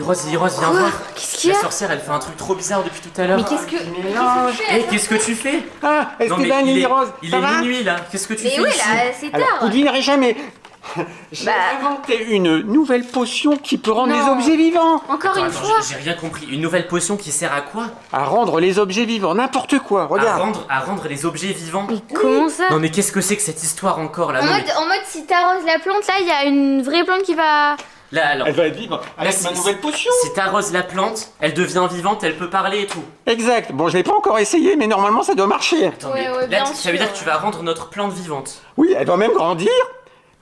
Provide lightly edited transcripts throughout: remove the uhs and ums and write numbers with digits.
Rose, viens voir. Qu'est-ce qu'il y La a? sorcière, elle fait un truc trop bizarre depuis tout à l'heure. Mais qu'est-ce que Qu'est-ce que tu fais? Ah, Non, mais Esteban, il Lily est, Rose, il ça est va? minuit là. Qu'est-ce que tu Mais fais ouais, ici? là, c'est Alors, tard. vous devinerez jamais. J'ai Bah. inventé une nouvelle potion qui peut rendre Non. les objets vivants. Encore Attends, une attends, fois. j'ai rien compris. Une nouvelle potion qui sert à quoi? À rendre les objets vivants, n'importe quoi, regarde. À rendre les objets vivants? Mais comment ça? Non mais qu'est-ce que c'est que cette histoire encore là? En Non, mode, si t'arroses la plante, là, il y a une vraie plante qui va... mais... Là alors, Elle va être vivante avec Là, ma nouvelle potion. si t'arroses la plante, elle devient vivante, elle peut parler et tout. Exact. Bon, je l'ai pas encore essayé, mais normalement ça doit marcher. Attends, Ouais, mais ouais, là, bien ça veut dire sûr. que tu vas rendre notre plante vivante. Oui, elle va même grandir.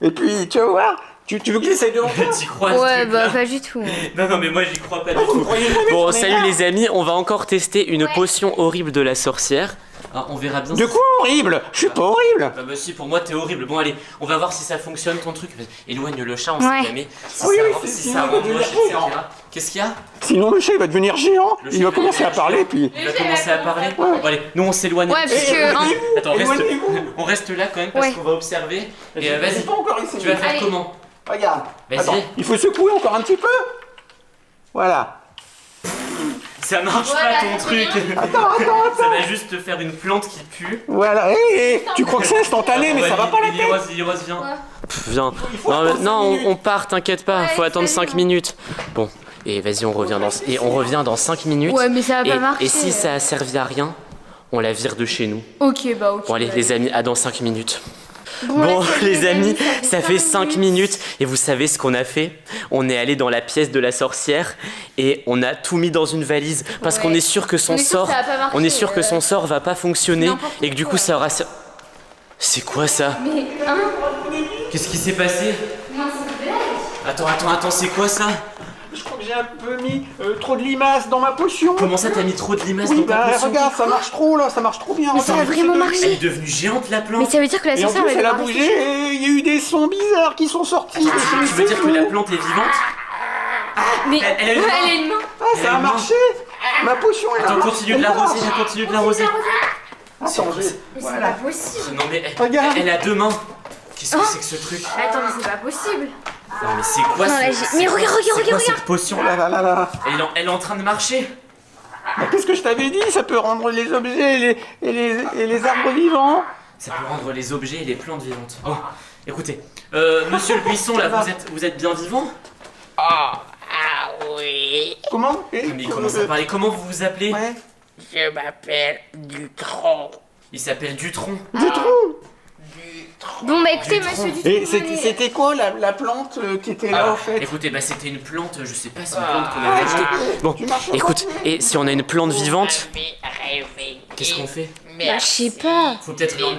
Et puis, tu vas voir. Tu veux que j'essaye de l'entendre? T'y crois ce Ouais, truc-là? bah pas du tout. Non, mais moi j'y crois pas du Vous tout. me croyez jamais, Bon, on est salut là. les amis, on va encore tester une Ouais. potion horrible de la sorcière. Ah, on verra bien De si- quoi horrible? Je suis pas horrible. Bah si, pour moi t'es horrible. Bon allez, on va voir si ça fonctionne ton truc. Éloigne le chat, on Ouais. sait jamais. Si Ah oui, ça, oui, rend- c'est- si sinon, ça il va rend devenir moche, etc. géant. Qu'est-ce qu'il y a? Sinon, le chat il va devenir géant. Le Il chat, va commencer à parler, puis. Il va commencer à parler. Bon allez, nous on s'éloigne. Ouais, parce que... hein, Attends, Éloignez-vous. on reste là quand même parce Ouais. qu'on va observer. Et J'ai vas-y, pas encore essayé. tu vas faire Allez. comment? Regarde. Vas-y. Attends, il faut secouer encore un petit peu. Voilà. Ça marche Voilà, pas ton ça truc. fait Ça va juste te faire une plante qui pue. Voilà. Tu crois que c'est instantané, mais ça va pas la tête. Lily Rose, viens. Ouais. Viens. faut Non, attendre non, cinq minutes. on part, t'inquiète pas, Ouais, faut attendre salut, 5 hein. minutes. Bon, et vas-y, on revient dans 5 minutes. Ouais, mais ça va pas marcher. Et si ça a servi à rien, on la vire de chez nous. Ok, bah ok. Bon allez les amis, à dans 5 minutes. Bon, Bon là, salut, les amis, ça fait 5 5 minutes et vous savez ce qu'on a fait? On est allé dans la pièce de la sorcière et on a tout mis dans une valise parce Ouais. qu'on est sûr que son On est sûr sort, que ça va pas marcher, on est sûr que son sort va pas fonctionner n'importe et que du coup quoi. ça aura... C'est quoi ça? Mais, hein? Qu'est-ce qui s'est passé? Non, c'est une blague. Attends, c'est quoi ça? Je crois que j'ai un peu mis trop de limaces dans ma potion. Comment ça t'as mis trop de limaces Oui, dans ta bah potion? regarde, ça marche trop là, ça marche trop bien. Mais ça a Regarde, vraiment c'est- marché. Elle est devenue géante la plante. Mais ça veut dire que la Et en sorcière plus, elle elle a va bougé rester- et il y a eu des sons bizarres qui sont sortis. Tu veux dire que la plante est vivante? Mais Elle a une main. elle a une main. Ah, ça a marché. Ma potion, elle a Attends, marché. continue de l'arroser, continue de l'arroser. Attends, Mais c'est voilà. pas possible. Non mais Regarde. elle a deux mains. Qu'est-ce que c'est que ce truc? Attends, mais c'est pas possible. Non mais c'est quoi Non, ce- là, c'est mais quoi- regarde, c'est quoi regarde. cette potion Oh là là là là. Elle est en train de marcher. Mais qu'est-ce que je t'avais dit? Ça peut rendre les objets et les arbres vivants. Ça peut rendre les objets et les plantes vivantes. Bon, écoutez, monsieur le buisson là, vous êtes bien vivant? Comment? Mais il commence à parler. Comment vous vous appelez? Ouais. Je m'appelle Dutron. Il s'appelle Dutron. Du trou. Bon, bah écoutez, Dutron. monsieur Dutron. Et allez. c'était quoi la plante qui était là Alors, au fait? écoutez, bah c'était une plante, je sais pas, c'est une plante qu'on avait achetée. Bon, Tu marches écoute, et si on a une plante vivante, M'avez réveillé. qu'est-ce qu'on fait? Bah, je sais pas. Faut peut-être Les Vous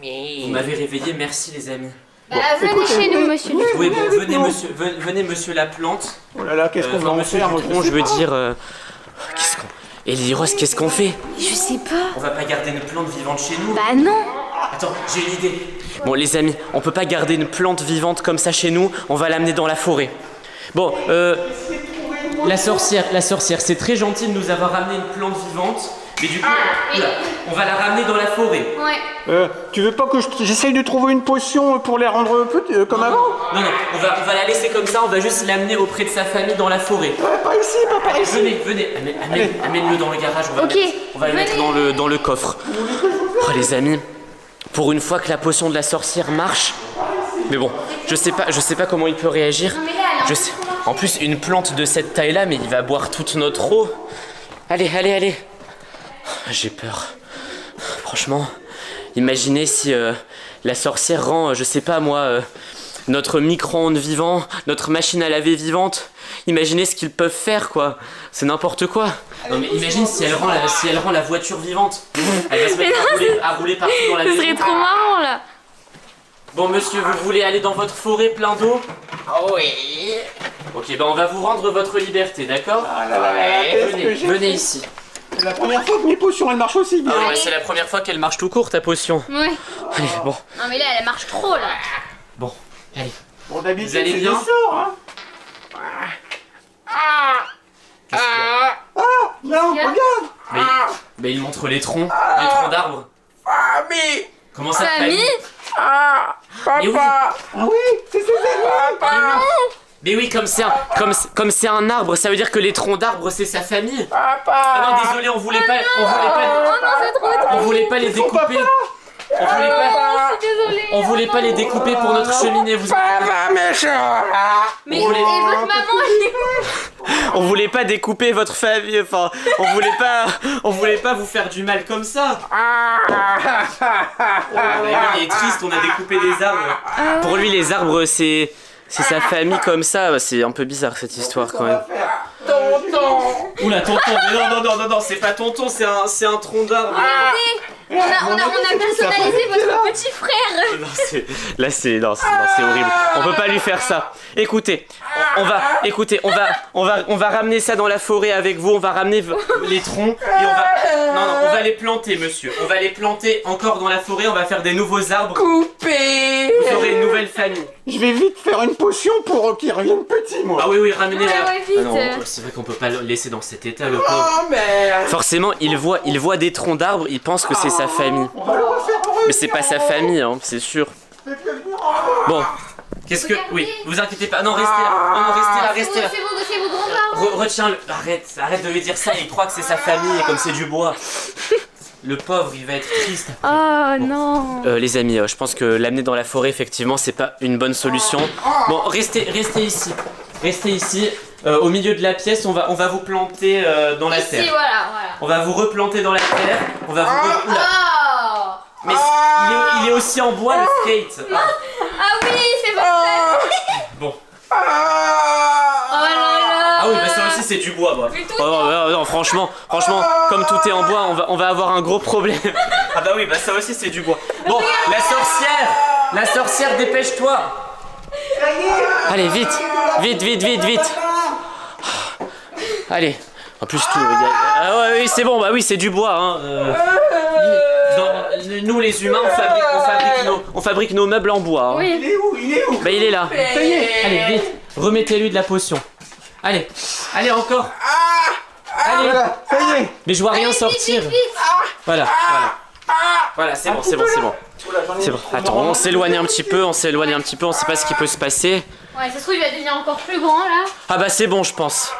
amis. m'avez réveillé, merci les amis. Bah, venez chez nous, monsieur Dutron. Oui, bon, avec venez monsieur la plante. Oh là là, qu'est-ce qu'on va en monsieur faire? moi, Dutron, sais je veux pas. dire... qu'est-ce qu'on... Et Lily Rose, qu'est-ce qu'on fait? Je sais pas. On va pas garder une plante vivante chez nous? Bah non. Attends, j'ai une idée. Bon, les amis, on peut pas garder une plante vivante comme ça chez nous, on va l'amener dans la forêt. Bon, la sorcière, c'est très gentil de nous avoir ramené une plante vivante, mais du coup, oula, on va la ramener dans la forêt. Ouais. Tu veux pas que j'essaye de trouver une potion pour les rendre comme avant? Non, on va la laisser comme ça, on va juste l'amener auprès de sa famille dans la forêt. Ouais, pas ici, pas par ici. Venez, amène-le dans le garage, Ok, on va le mettre dans le coffre. Oh les amis, pour une fois que la potion de la sorcière marche, mais bon, je sais pas comment il peut réagir. Non, mais là, elle a Je sais. En plus, une plante de cette taille-là, mais il va boire toute notre eau. Allez. J'ai peur. Franchement, imaginez si la sorcière rend, je sais pas moi, notre micro-ondes vivant, notre machine à laver vivante. Imaginez ce qu'ils peuvent faire, quoi. C'est n'importe quoi. Non mais imagine si elle rend la voiture vivante. Elle va se mettre à rouler partout dans la Ce maison. serait trop marrant là. Bon monsieur, vous voulez aller dans votre forêt plein d'eau? Oui. Ok, on va vous rendre votre liberté, d'accord? Ah là là là, qu'est-ce que j'ai Venez fait? ici. C'est la première fois que mes potions elles marchent aussi bien. Ah ouais, c'est la première fois qu'elle marche tout court, ta potion. Ouais. Allez, bon, Non, mais là, elle marche trop là. bon, allez. Bon, d'habitude, Vous allez c'est bien des sorts, hein. Qu'est-ce qu'il y a? Non, regarde. Mais il montre les troncs d'arbres. Famille. Comment ça, Famille? Ah. Mais oui. Papa. Ah oui, c'est ses amis. Mais oui, comme c'est un arbre, ça veut dire que les troncs d'arbres c'est sa famille. Papa. Ah non, désolé, on voulait pas les découper. On voulait pas les découper pour notre cheminée. Papa méchant. Mais et votre maman, elle est où? On voulait pas découper votre famille. Enfin, on voulait pas vous faire du mal comme ça. Il est triste, on a découpé des arbres. Pour lui, les arbres c'est sa famille comme ça. C'est un peu bizarre cette histoire quand même. Tonton. Oula, tonton, mais non, c'est pas tonton, c'est un tronc d'arbre. On a personnalisé votre petit frère. Non, c'est horrible. On peut pas lui faire ça. Écoutez, on va ramener ça dans la forêt avec vous. On va ramener les troncs et on va les planter, monsieur. On va les planter encore dans la forêt. On va faire des nouveaux arbres. Coupé. Vous aurez une nouvelle famille. Je vais vite faire une potion pour qu'il revienne petit, moi. Ah oui, ramenez-la. Ouais, vite. Ah non, c'est vrai qu'on peut pas le laisser dans cet état, le pauvre. Oh merde. Forcément, il voit des troncs d'arbres. Il pense que c'est sa famille. On va le refaire. Mais c'est pas sa famille, hein, c'est sûr. Bon, qu'est-ce que... Oui, vous inquiétez pas. Non, restez là. Non, restez là. C'est vos grands-parents. Retiens-le. Arrête de lui dire ça. Il croit que c'est sa famille et comme c'est du bois. Le pauvre, il va être triste. Oh non. Les amis, je pense que l'amener dans la forêt, effectivement, c'est pas une bonne solution. Bon, restez ici. Restez ici. Au milieu de la pièce, on va vous planter dans la terre. Ici, voilà. On va vous replanter dans la terre. On va vous... Oula. Oh. Mais il est aussi en bois, le skate. Ah oui, c'est pas ça. Bon. Oh là là. Ah oui, bah ça aussi c'est du bois, moi. Mais tout Non, franchement, comme tout est en bois, on va avoir un gros problème. Ah bah oui, bah ça aussi c'est du bois. Bon, la sorcière, dépêche-toi. Allez, vite. Allez. En plus tout. Ah ouais, oui, c'est bon, bah oui, c'est du bois. Hein. Nous les humains, on fabrique nos meubles en bois. Hein. Oui. Il est où Bah il est là. Ça y est. Allez, vite. Remettez-lui de la potion. Allez encore. Allez. Voilà, ça y est. Mais je vois rien sortir. Vite. Voilà, c'est bon. C'est bon. Attends, on s'éloigne un petit peu, on sait pas ce qui peut se passer. Ouais, ça se trouve, il va devenir encore plus grand là. Ah bah c'est bon, je pense.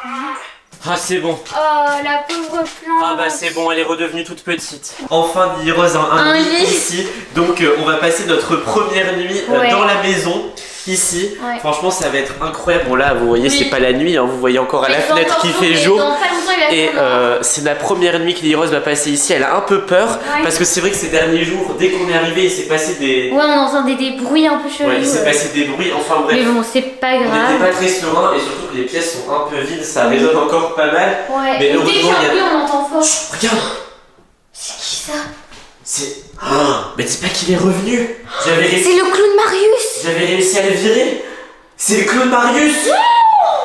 Ah c'est bon. Oh, la pauvre plante. Ah bah c'est bon, elle est redevenue toute petite. Enfin, Lily Rose a un lit ici. Donc on va passer notre première nuit dans la maison. Ici, franchement ça va être incroyable. Bon là vous voyez c'est pas la nuit, hein. Vous voyez encore à la fenêtre qu'il fait jour. Et c'est la première nuit que Lily Rose va passer ici. Elle a un peu peur parce que c'est vrai que ces derniers jours, dès qu'on est arrivé, il s'est passé des... Ouais, on entend des bruits un peu chelous. Ouais, il s'est passé des bruits, enfin bref. Mais bon, c'est pas grave. On n'était pas très serein et surtout que les pièces sont un peu vides, ça résonne encore pas mal. Ouais, mais et heureusement dès qu'il y a un il y bruit, a... on entend fort. Chut, regarde. C'est qui ça? C'est... Oh, mais dis pas qu'il est revenu. C'est le clown Marius. J'avais réussi à le virer. C'est le clown Marius.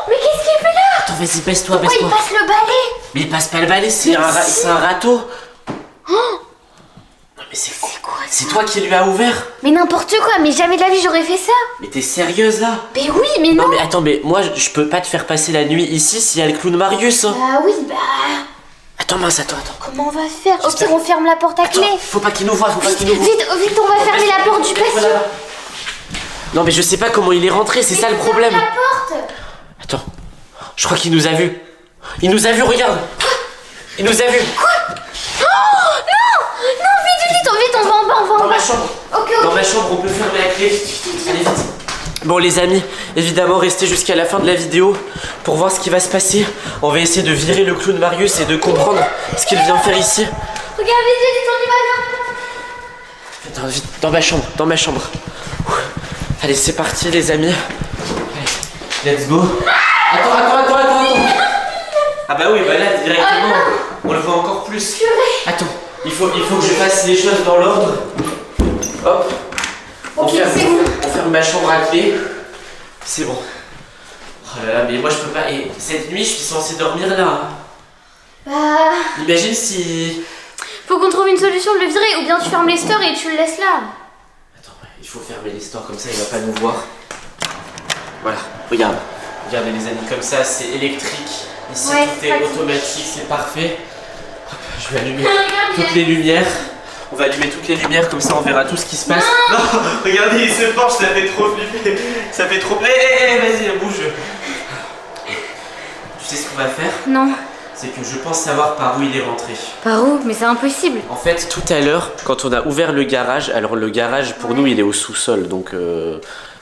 Mais qu'est-ce qu'il fait là? Attends, vas-y, baisse-toi, Pourquoi il passe le balai? Mais il passe pas le balai, c'est un râteau. Oh. Non mais c'est quoi? C'est toi qui lui as ouvert? Mais n'importe quoi, mais jamais de la vie j'aurais fait ça. Mais t'es sérieuse là? Mais oui, mais non. Non mais attends, mais moi je peux pas te faire passer la nuit ici s'il y a le clown Marius. Hein. Bah oui, bah... Attends mince, attends. Comment on va faire? Au pire, on ferme la porte à clé. Faut pas qu'il nous voie, Vite, on va fermer la porte du patio. Non mais je sais pas comment il est rentré, c'est ça le problème. La porte. Attends, je crois qu'il nous a vus. Il nous a vus, regarde. Il nous a vus. Quoi? Oh non, vite, on va en bas, Dans ma chambre. Ok. Dans ma chambre, on peut fermer la clé. Allez vite. Bon les amis, évidemment restez jusqu'à la fin de la vidéo pour voir ce qui va se passer. On va essayer de virer le clown Marius et de comprendre ce qu'il vient faire ici. Regarde, vite, on y va, viens. Attends, vite, dans ma chambre. Allez, c'est parti les amis. Allez, let's go. Attends. Ah bah oui, bah là directement, on le voit encore plus. Attends, il faut que je fasse les choses dans l'ordre. Hop. On ferme ma chambre à clé. C'est bon. Oh là là, mais moi je peux pas. Et cette nuit, je suis censé dormir là. Bah... Imagine si... Faut qu'on trouve une solution de le virer, ou bien tu fermes les stores et tu le laisses là. Attends, il faut fermer les stores comme ça, il va pas nous voir. Voilà, regardez les amis, comme ça c'est électrique. Ici tout est automatique, c'est parfait. Hop, je vais allumer toutes les lumières. On va allumer toutes les lumières, comme ça on verra tout ce qui se passe. Non, regardez, il se penche, ça fait trop flipper. Ça fait trop... vas-y, bouge. Tu sais ce qu'on va faire? Non. C'est que je pense savoir par où il est rentré. Par où? Mais c'est impossible. En fait, tout à l'heure, quand on a ouvert le garage, alors le garage pour nous il est au sous-sol, donc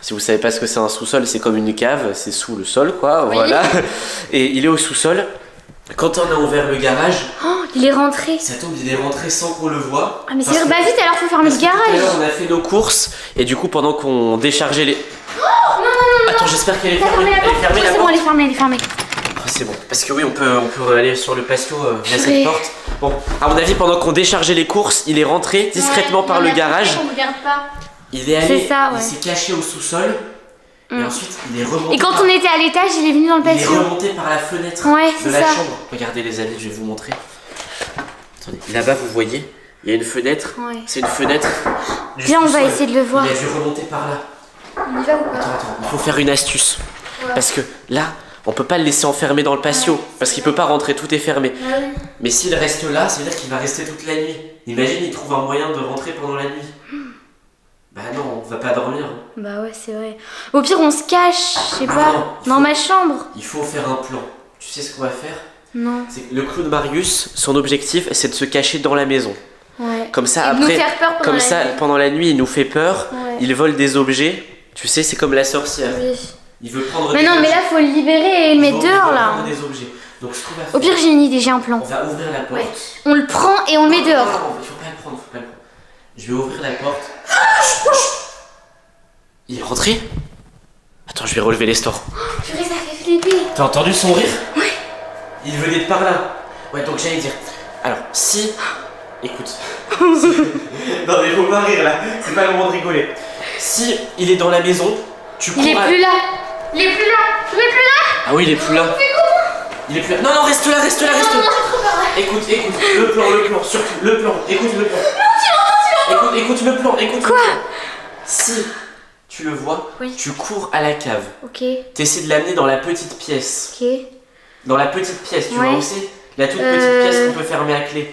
si vous savez pas ce que c'est un sous-sol, c'est comme une cave, c'est sous le sol quoi, Oui. voilà. Et il est au sous-sol. Quand on a ouvert le garage, Oh, il est rentré. ça tombe, il est rentré sans qu'on le voie. Ah, mais Parce c'est que- bah vite, alors faut fermer le parce que tout à garage. l'heure, on a fait nos courses et du coup pendant qu'on déchargeait les... Attends, j'espère qu'elle est T'as fermée. fermé la Elle est porte? fermée la C'est bon, porte. elle est fermée, elle est fermée. Ah, c'est bon, parce que oui, on peut aller sur le patio via Purée. cette porte. Bon, à mon avis, pendant qu'on déchargeait les courses, il est rentré discrètement par le garage. On regarde pas. Il est allé, C'est ça, il ouais. s'est caché au sous-sol. Et ensuite, il est remonté. Et quand on était à l'étage, il est venu dans le Il est patio. remonté par la fenêtre Ouais, de c'est la ça. chambre. Regardez les amis, je vais vous montrer. Attendez, là-bas, vous voyez, il y a une fenêtre. Ouais. C'est une fenêtre. du Viens, on va sous-sol. essayer de le voir. Il a dû remonter par là. On y va ou pas? Attends, il faut faire une astuce. Parce que là, on peut pas le laisser enfermer dans le patio. Parce qu'il peut pas rentrer, tout est fermé. Mais s'il reste là, ça veut dire qu'il va rester toute la nuit. Imagine, il trouve un moyen de rentrer pendant la nuit. Bah non, on va pas dormir. Hein. Bah ouais, c'est vrai. Au pire, on se cache, je sais Non, pas, il dans faut- ma chambre. Il faut faire un plan. Tu sais ce qu'on va faire? Non. C'est que le clown Marius, son objectif, c'est de se cacher dans la maison. Ouais. Comme ça, Et de nous après, faire peur pendant comme la ça, nuit. pendant la nuit, il nous fait peur. Ouais. Il vole des objets. Tu sais, c'est comme la sorcière. Oui. Il veut prendre Mais des non, mais objets. là, faut le libérer et le mettre Il veut dehors là. prendre des objets. Donc ce qu'on va faire, Au pire, j'ai une idée, j'ai un plan. on va ouvrir la porte. Ouais. On le prend et on le met Non, dehors. non, il faut pas le prendre, faut pas le prendre. Je vais ouvrir la porte. Chut, chut. Il est rentré? Attends, je vais relever les stores. Purée, ça fait flipper. T'as entendu son rire? Ouais. Il venait de par là. Ouais, donc j'allais dire. Alors, si. Écoute. Non, mais faut pas rire là. C'est pas le moment de rigoler. Si il est dans la maison, tu cours. Il est à- plus là. Il est plus là. Il est plus là. Ah oui, il est plus là. Il est plus là. Non, non, reste là, reste là, reste Non, là. non, j'ai trop peur. Écoute, le plan, surtout, le plan, écoute le plan. Écoute le plan, écoute Quoi? le plan. Si tu le vois, Oui. tu cours à la cave. Ok, T'essaies de l'amener dans la petite pièce. ok. Dans la petite pièce, tu Ouais. vois où c'est? La toute petite pièce qu'on peut fermer à clé.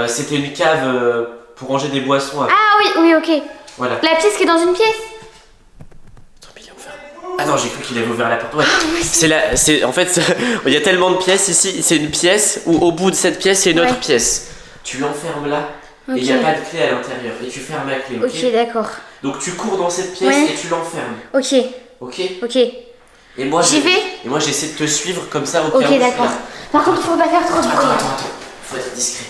C'était une cave pour ranger des boissons. Ah oui, oui, ok. Voilà. La pièce qui est dans une pièce. Attends, mais il a ouvert. Ah non, j'ai cru qu'il avait ouvert la porte. Ouais. En fait, il y a tellement de pièces ici. C'est une pièce où au bout de cette pièce, il y a une autre Ouais. pièce. Tu l'enfermes là. Et il n'y a Ok. pas de clé à l'intérieur. Et tu fermes la clé, ok? Ok, d'accord. Donc tu cours dans cette pièce Ouais. et tu l'enfermes, Ok, ok? ok. Et moi, J'y vais? Et moi j'essaie de te suivre comme ça au cas où Ok, je suis d'accord. là. Par contre, il faut pas faire trop de Attends, bruit. attends, attends. Faut être discret.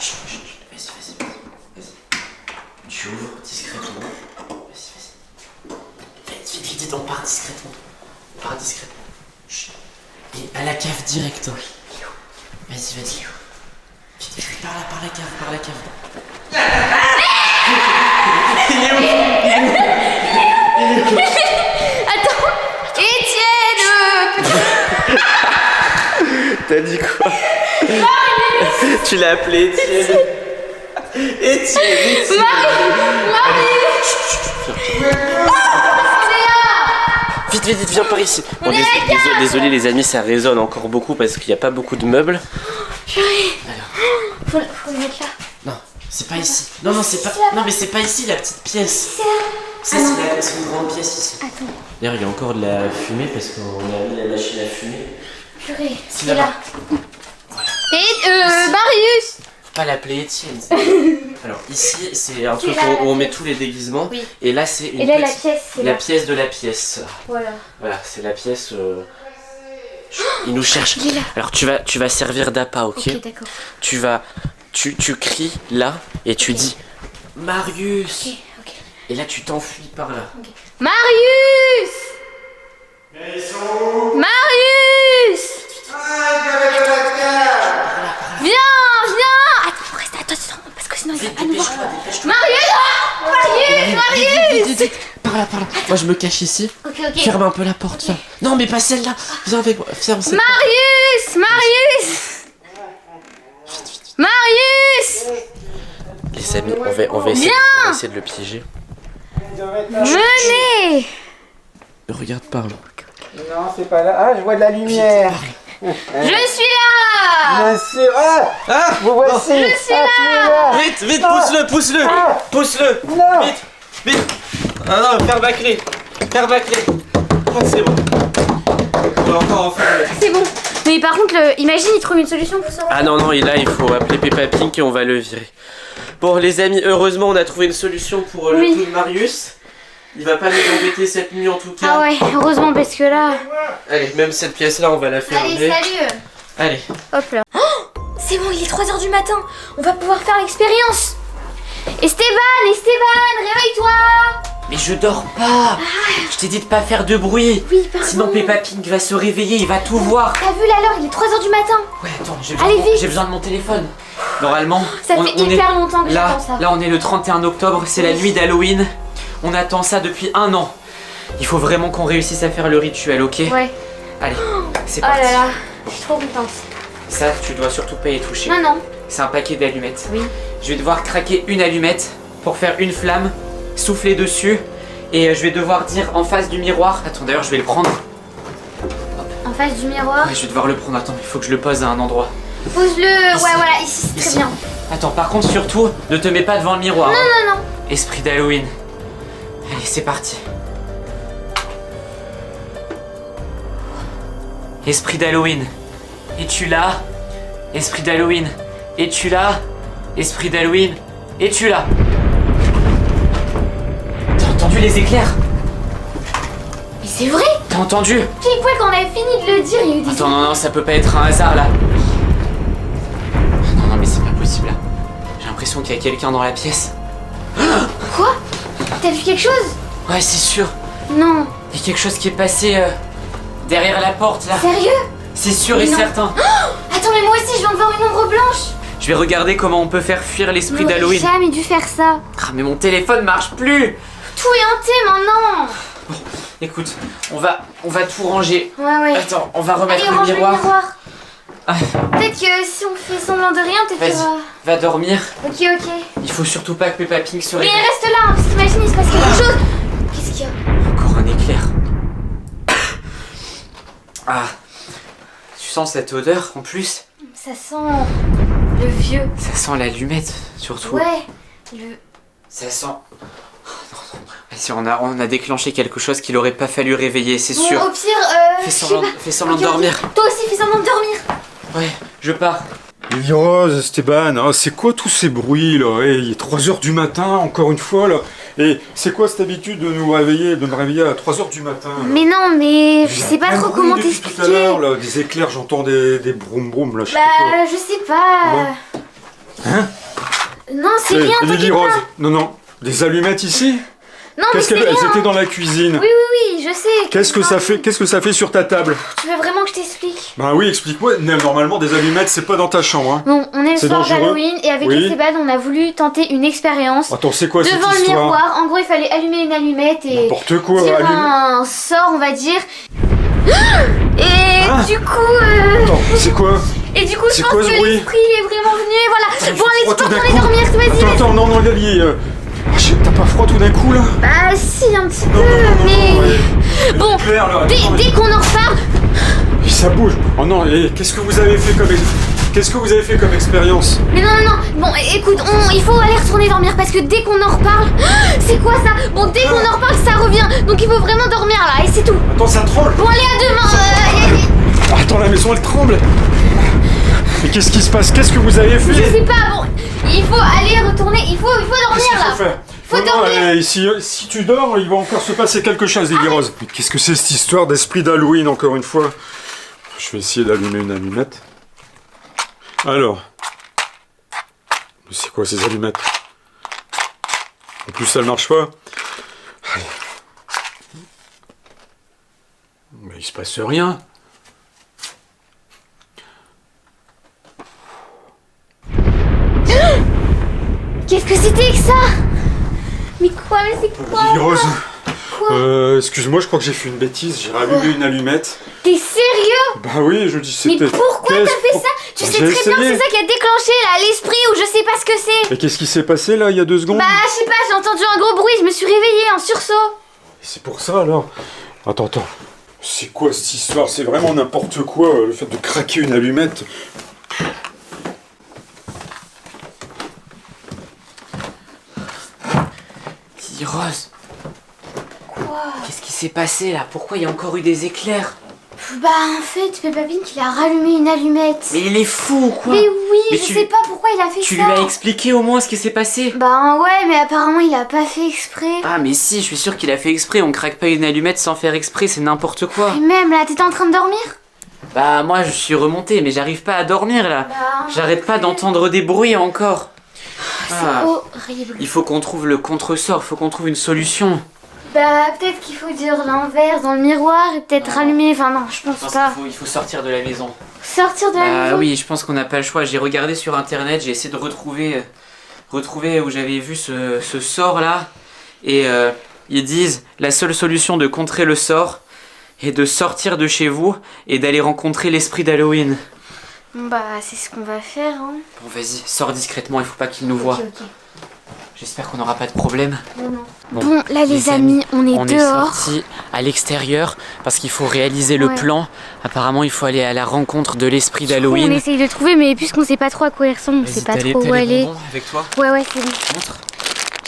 Chut, chut, chut. Vas-y. Tu ouvres discrètement. Vas-y. Vite, vite, on part discrètement. Chut. Et à la cave direct. Hein. Vas-y. Vite, vite, par la cave. Il est où? Attends, Étienne. T'as dit quoi? Tu l'as appelé Étienne. Étienne. Vite, viens par ici. Bon, désolé les amis, ça résonne encore beaucoup parce qu'il n'y a pas beaucoup de meubles. Faut le mettre là. Non, c'est pas ici. Non, c'est pas. Non, mais c'est pas ici la petite pièce. C'est une grande pièce ici. Attends, D'ailleurs, il y a encore de la fumée parce qu'on a mis la machine à fumer. purée, C'est c'est là. Voilà. Et Marius. Faut pas l'appeler Étienne. Alors ici, c'est un truc là, où on la met pièce. tous les déguisements. Oui. Et là, c'est une Et là, la petite- pièce, c'est la là. pièce de la pièce. Voilà. Voilà, c'est la pièce. Il nous cherche. Il est là. Alors tu vas servir d'appât, ok? Ok, d'accord. Tu cries là et tu dis Marius. Ok. Et là tu t'enfuis par là. Marius. Marius. Viens. Attends, reste, parce que sinon il va Vite, pas nous voir. dépêche-toi. Marius. Vite. Par là. Moi je me cache ici. Ok. Ferme un peu la porte. Ferme. Non mais pas celle-là. Viens avec moi. Ferme cette porte. Marius. Les amis, on va essayer de le piéger. Venez. Regarde par là. Non, c'est pas là. Ah, je vois de la lumière. Je suis là. Bien sûr. Ah, vous voici. Je suis là. Vite, vite, pousse-le. Pousse-le. Non. Vite. Ah non, faire bâcler. Oh, c'est bon. On va encore en faire. C'est bon. Mais par contre, imagine, il trouve une solution pour ça. Ah non, et là, il faut appeler Peppa Pink et on va le virer. Bon, les amis, heureusement, on a trouvé une solution pour le Oui. coup de Marius. Il va pas nous embêter cette nuit en tout cas. Ah ouais, heureusement, parce que là... Allez, même cette pièce-là, on va la fermer. Allez, salut. Allez. Hop là. Oh, c'est bon, il est 3h du matin. On va pouvoir faire l'expérience. Esteban, réveille-toi. Mais je dors pas. Je t'ai dit de pas faire de bruit. Oui, pardon. Sinon Peppa Pink va se réveiller, il va tout voir. T'as vu là l'heure, il est 3h du matin. Ouais, attends, Allez, vite. j'ai besoin de mon téléphone. Normalement, Ça fait hyper longtemps que là, j'attends ça. là, on est le 31 octobre, c'est la nuit d'Halloween. On attend ça depuis 1 an. Il faut vraiment qu'on réussisse à faire le rituel, ok? Ouais. Allez, c'est Oh parti. là là, je suis trop contente. Ça, tu dois surtout pas y toucher. Non. C'est un paquet d'allumettes. Oui. Je vais devoir craquer une allumette pour faire une flamme, souffler dessus. Et je vais devoir dire en face du miroir. Attends, d'ailleurs, je vais le prendre. En face du miroir. Ouais, je vais devoir le prendre. Attends, il faut que je le pose à un endroit. Pose-le. Ouais, voilà, ici, c'est Ici. très bien. Attends, par contre, surtout, ne te mets pas devant le miroir. Non. Esprit d'Halloween. Allez, c'est parti. Esprit d'Halloween. Es-tu là? Esprit d'Halloween. Es-tu là? Esprit d'Halloween. Es-tu là? T'as entendu les éclairs? Mais c'est vrai. T'as entendu? Pile poil quand on avait fini de le dire, il y a eu des... Attends, non, ça peut pas être un hasard là. Non, mais c'est pas possible là. J'ai l'impression qu'il y a quelqu'un dans la pièce. Quoi? T'as vu quelque chose? Ouais, c'est sûr. Non. Il y a quelque chose qui est passé derrière la porte là. Sérieux? C'est sûr et Non. certain. Attends, mais moi aussi, je viens de voir une ombre blanche. Je vais regarder comment on peut faire fuir l'esprit J'aurais d'Halloween. jamais dû faire ça. Ah, mais mon téléphone marche plus. Tout est hanté maintenant. Écoute, on va tout ranger. Ouais. Attends, on va remettre Allez, le range miroir. Ah, peut-être que si on fait semblant de rien, peut-être qu'il Vas-y, va... va dormir. Ok. Il faut surtout pas que Peppa Pink se Mais réveille. reste là, hein, parce qu'imagine, il se passe quelque chose. Qu'est-ce qu'il y a? Encore un éclair. Ah, tu sens cette odeur en plus? Ça sent le vieux. Ça sent l'allumette surtout. Ouais. Ça sent. Si on a déclenché quelque chose qu'il aurait pas fallu réveiller, c'est sûr. Bon, au pire, Fais je sais semblant, pas. fais semblant Ok, de ok. dormir. Toi aussi, fais semblant de dormir. Ouais, je pars. Rose, Esteban, ah, c'est quoi tous ces bruits là? Il est 3h du matin, encore une fois là. Et c'est quoi cette habitude de nous réveiller, de me réveiller à 3h du matin là? Mais non, mais je Il y a sais pas plein de trop bruit comment depuis tout à t'expliquer. l'heure, là, des éclairs, j'entends des broum broum là, je sais pas quoi. Bah, je sais pas. Hein? Non, c'est rien, Lily t'inquiète Rose, pas. non, des allumettes ici? Non, mais c'est Elles rien. étaient dans la cuisine. Oui, je sais. Qu'est-ce que ça fait sur ta table? Tu veux vraiment que je t'explique? Bah oui, explique-moi. Normalement, des allumettes, c'est pas dans ta chambre. Hein. Bon, on est le C'est soir dangereux. d'Halloween et avec Oui. Esteban, on a voulu tenter une expérience. Attends, c'est quoi Devant cette le histoire? miroir, en gros, il fallait allumer une allumette et N'importe quoi, tirer allume. un sort, on va dire. Et Ah. du coup, Attends, c'est quoi? je c'est pense quoi que ce bruit? l'esprit est vraiment venu. Et voilà. Il Bon, fait allez, froid tu peux tout d'un retourner coup. dormir, vas-y. Attends, non, Lily. T'as pas froid tout d'un coup là? Bah, si, un petit peu, Non, mais. ouais. Bon, L'éclair, là, dès attends, qu'on en reparle. ça bouge. Oh non, et qu'est-ce que vous avez fait comme expérience? Mais non. Bon, écoute, il faut aller retourner dormir parce que dès qu'on en reparle. C'est quoi ça? Bon, dès qu'on en reparle, ça revient. Donc il faut vraiment dormir là et c'est tout. Attends, ça tremble. Bon, allez, à demain. Attends, la maison elle tremble. Mais qu'est-ce qui se passe? Qu'est-ce que vous avez fait? Je sais pas, bon, il faut aller retourner, il faut dormir Qu'est-ce qu'il là. faut faire? Faut Non, dormir. si tu dors, il va encore se passer quelque chose, Lily Rose. Mais qu'est-ce que c'est cette histoire d'esprit d'Halloween, encore une fois? Je vais essayer d'allumer une allumette. Alors. Mais c'est quoi ces allumettes? En plus, ça ne marche pas. Allez. Mais il se passe rien. Qu'est-ce que c'était que ça? Mais quoi, mais c'est quoi? Lily Rose. Quoi? Excuse-moi, je crois que j'ai fait une bêtise. J'ai rallumé une allumette. T'es sérieux? Bah oui, je dis Mais c'était. pourquoi t'as fait ça? Tu Bah, sais j'ai très bien que essayé. c'est ça qui a déclenché là l'esprit ou je sais pas ce que c'est. Et qu'est-ce qui s'est passé là il y a 2 secondes? Bah, je sais pas, j'ai entendu un gros bruit, je me suis réveillée en sursaut. C'est pour ça alors. Attends. C'est quoi cette histoire? C'est vraiment n'importe quoi, le fait de craquer une allumette. Rose, Quoi? qu'est-ce qui s'est passé là? Pourquoi il y a encore eu des éclairs? Bah en fait, Pépapine qu'il a rallumé une allumette. Mais il est fou ou quoi? Mais oui, Mais je tu- sais pas pourquoi il a fait Tu ça. lui as expliqué au moins ce qui s'est passé? Bah ouais, mais apparemment il a pas fait exprès. Ah mais si, je suis sûr qu'il a fait exprès, on craque pas une allumette sans faire exprès, c'est n'importe quoi. Et même là, t'étais en train de dormir? Bah moi je suis remonté mais j'arrive pas à dormir là. Bah, J'arrête pas d'entendre des bruits encore. C'est Ah, horrible. il faut qu'on trouve le contresort, il faut qu'on trouve une solution. Bah peut-être qu'il faut dire l'inverse dans le miroir et peut-être Non. rallumer. Enfin non, je Je pense pense pas. qu'il faut sortir de la maison. Sortir de la Ah maison. oui, je pense qu'on n'a pas le choix. J'ai regardé sur internet, j'ai essayé de retrouver où j'avais vu ce sort là. Et ils disent la seule solution de contrer le sort est de sortir de chez vous et d'aller rencontrer l'esprit d'Halloween. Bah c'est ce qu'on va faire. Hein. Bon vas-y, sors discrètement, il faut pas qu'il nous voit. Ok. J'espère qu'on n'aura pas de problème. Non, non. Bon, Bon, là les amis, on est On est dehors. sorti à l'extérieur parce qu'il faut réaliser le Ouais. plan. Apparemment, il faut aller à la rencontre de l'esprit On d'Halloween. essaye de trouver, mais puisqu'on sait pas trop à quoi il ressemble, on sait pas trop où aller. avec toi? Ouais, ouais, c'est bon. Montre.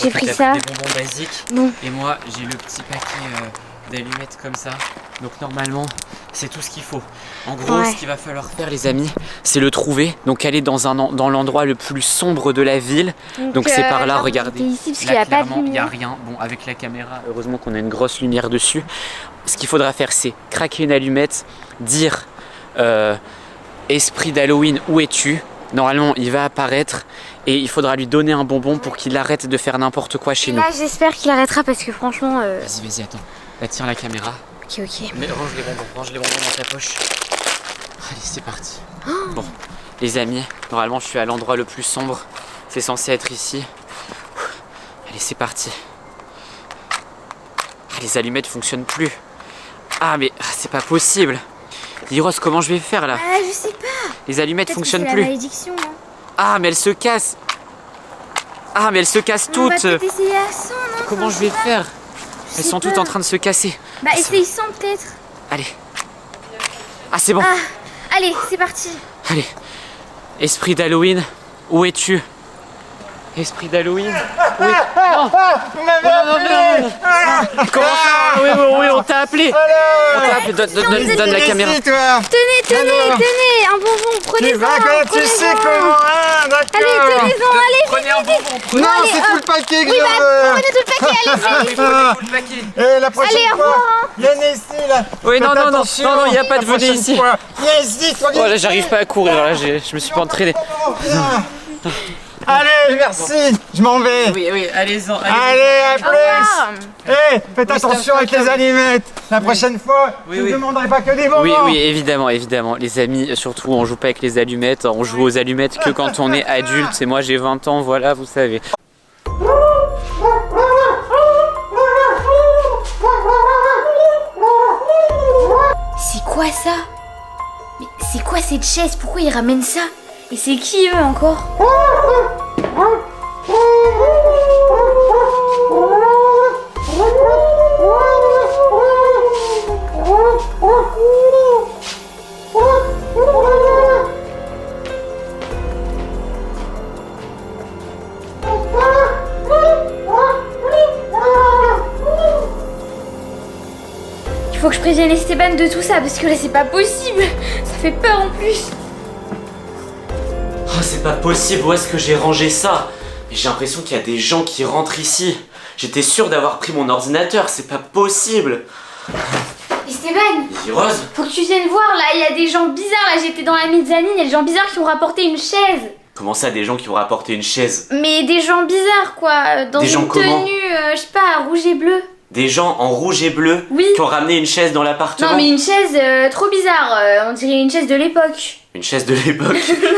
J'ai pris ça. Des bonbons basiques. Bon. Et moi, j'ai le petit paquet d'allumettes comme ça. Donc normalement, c'est tout ce qu'il faut. En gros, Ouais. ce qu'il va falloir faire, les amis, c'est le trouver. Donc aller dans l'endroit le plus sombre de la ville. Donc c'est par là, genre, regardez. on était ici parce Là, qu'il n'y a pas de clairement, il n'y a lumière. rien. Bon, avec la caméra, heureusement qu'on a une grosse lumière dessus. Ce qu'il faudra faire, c'est craquer une allumette, dire esprit d'Halloween, où es-tu? Normalement, il va apparaître et il faudra lui donner un bonbon pour qu'il arrête de faire n'importe quoi chez nous. Là, j'espère qu'il arrêtera parce que franchement. Vas-y, attends. Là, tiens la caméra. Ok, ok. Mais range les bonbons dans ta poche. Allez, c'est parti. Bon, les amis, normalement, je suis à l'endroit le plus sombre. C'est censé être ici. Allez, c'est parti. Ah, les allumettes fonctionnent plus. Ah, mais c'est pas possible. Liros, comment je vais faire là? Ah, je sais pas. Les allumettes Peut-être que fonctionnent c'est la plus. malédiction. Hein. Ah, mais elles se cassent. Ah, mais elles se cassent On va toutes. peut-être essayer à 100, non? Comment je vais faire? Elles sont toutes en train de se casser. Bah, essaye 100 peut-être. Allez. Ah, c'est bon. Ah, allez, c'est parti. Allez. Esprit d'Halloween, où es-tu? Esprit d'Halloween? Oui. Non. Non. Comment ça? Oui, on t'a appelé. On t'a appelé. Donne la caméra. Ici, toi. Tenez, un bonbon, prenez Tu ça. vas quand tu sais comment, hein, d'accord. Allez, tenez-en, allez, Prenez un bonbon. Non, allez, c'est tout le paquet que Oui, je bah, veux. prenez tout le paquet, allez-y. Prenez tout le paquet. Et la prochaine Allez, au fois, revoir, hein. viens ici, là. Oui, non, Faites non, attention, il n'y a pas de la venez prochaine ici. fois. Viens ici, toi, viens Oh là, ici. j'arrive pas à courir, là, je me suis pas entraîné. Viens. Allez, merci, je m'en vais. Oui, allez-en. Allez, à Au revoir. plus. Hé, faites attention avec les allumettes. La prochaine fois, Oui, je ne oui. demanderai pas que des bonbons. Oui, évidemment. Les amis, surtout, on joue pas avec les allumettes. On joue aux allumettes que quand on est adulte. Et moi, j'ai 20 ans, voilà, vous savez. C'est quoi ça? Mais c'est quoi cette chaise? Pourquoi ils ramènent ça? Et c'est qui eux encore? Il faut que je prévienne Esteban de tout ça parce que là c'est pas possible. Ça fait peur en plus. Oh, c'est pas possible, où est-ce que j'ai rangé ça? Mais j'ai l'impression qu'il y a des gens qui rentrent ici. J'étais sûr d'avoir pris mon ordinateur, c'est pas possible. Esteban, Rose, faut que tu viennes voir là, il y a des gens bizarres là, j'étais dans la mezzanine, il y a des gens bizarres qui ont rapporté une chaise. comment ça, des gens qui ont rapporté une chaise? Mais des gens bizarres quoi, dans Des gens une comment tenue, je sais pas, rouge et bleu. Des gens en rouge et bleu Oui. qui ont ramené une chaise dans l'appartement? Non mais une chaise trop bizarre, on dirait une chaise de l'époque. Une chaise de l'époque?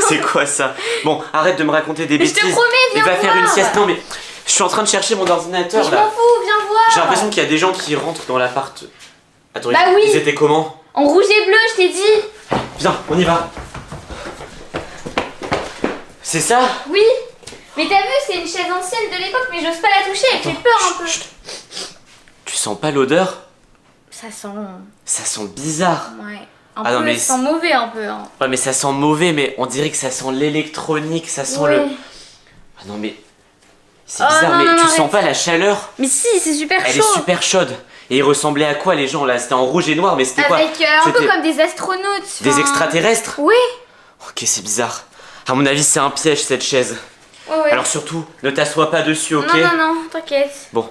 C'est quoi ça? Bon, arrête de me raconter des Mais je bêtises. te promets, Il viens va faire voir. une sieste. Non mais, je suis en train de chercher mon Mais ordinateur je là. m'en fous, viens voir. J'ai l'impression qu'il y a des gens qui rentrent dans l'appart. Attends, Bah oui. ils étaient comment? En rouge et bleu, je t'ai dit. Viens, on y va. C'est ça? Oui. Mais t'as vu, c'est une chaise ancienne de l'époque, mais j'ose pas la toucher, elle fait peur un peu. Chut. Tu sens pas l'odeur? Ça sent... Ça sent bizarre. Ouais. Un Ah peu, non, mais ça sent mauvais un peu. Hein. Ouais, mais ça sent mauvais, mais on dirait que ça sent l'électronique, ça sent Ouais. le. Ah non, mais. C'est Oh, bizarre, non, mais non, tu non, sens arrête. pas la chaleur? Mais si, c'est super Elle chaud. est super chaude. Et ils ressemblaient à quoi les gens là? C'était en rouge et noir, mais c'était quoi? Avec un peu C'était comme des astronautes. des enfin. extraterrestres? Oui. Ok, c'est bizarre. À mon avis, c'est un piège cette chaise. Ouais. Alors surtout, ne t'assois pas dessus, ok? Non, t'inquiète. Bon,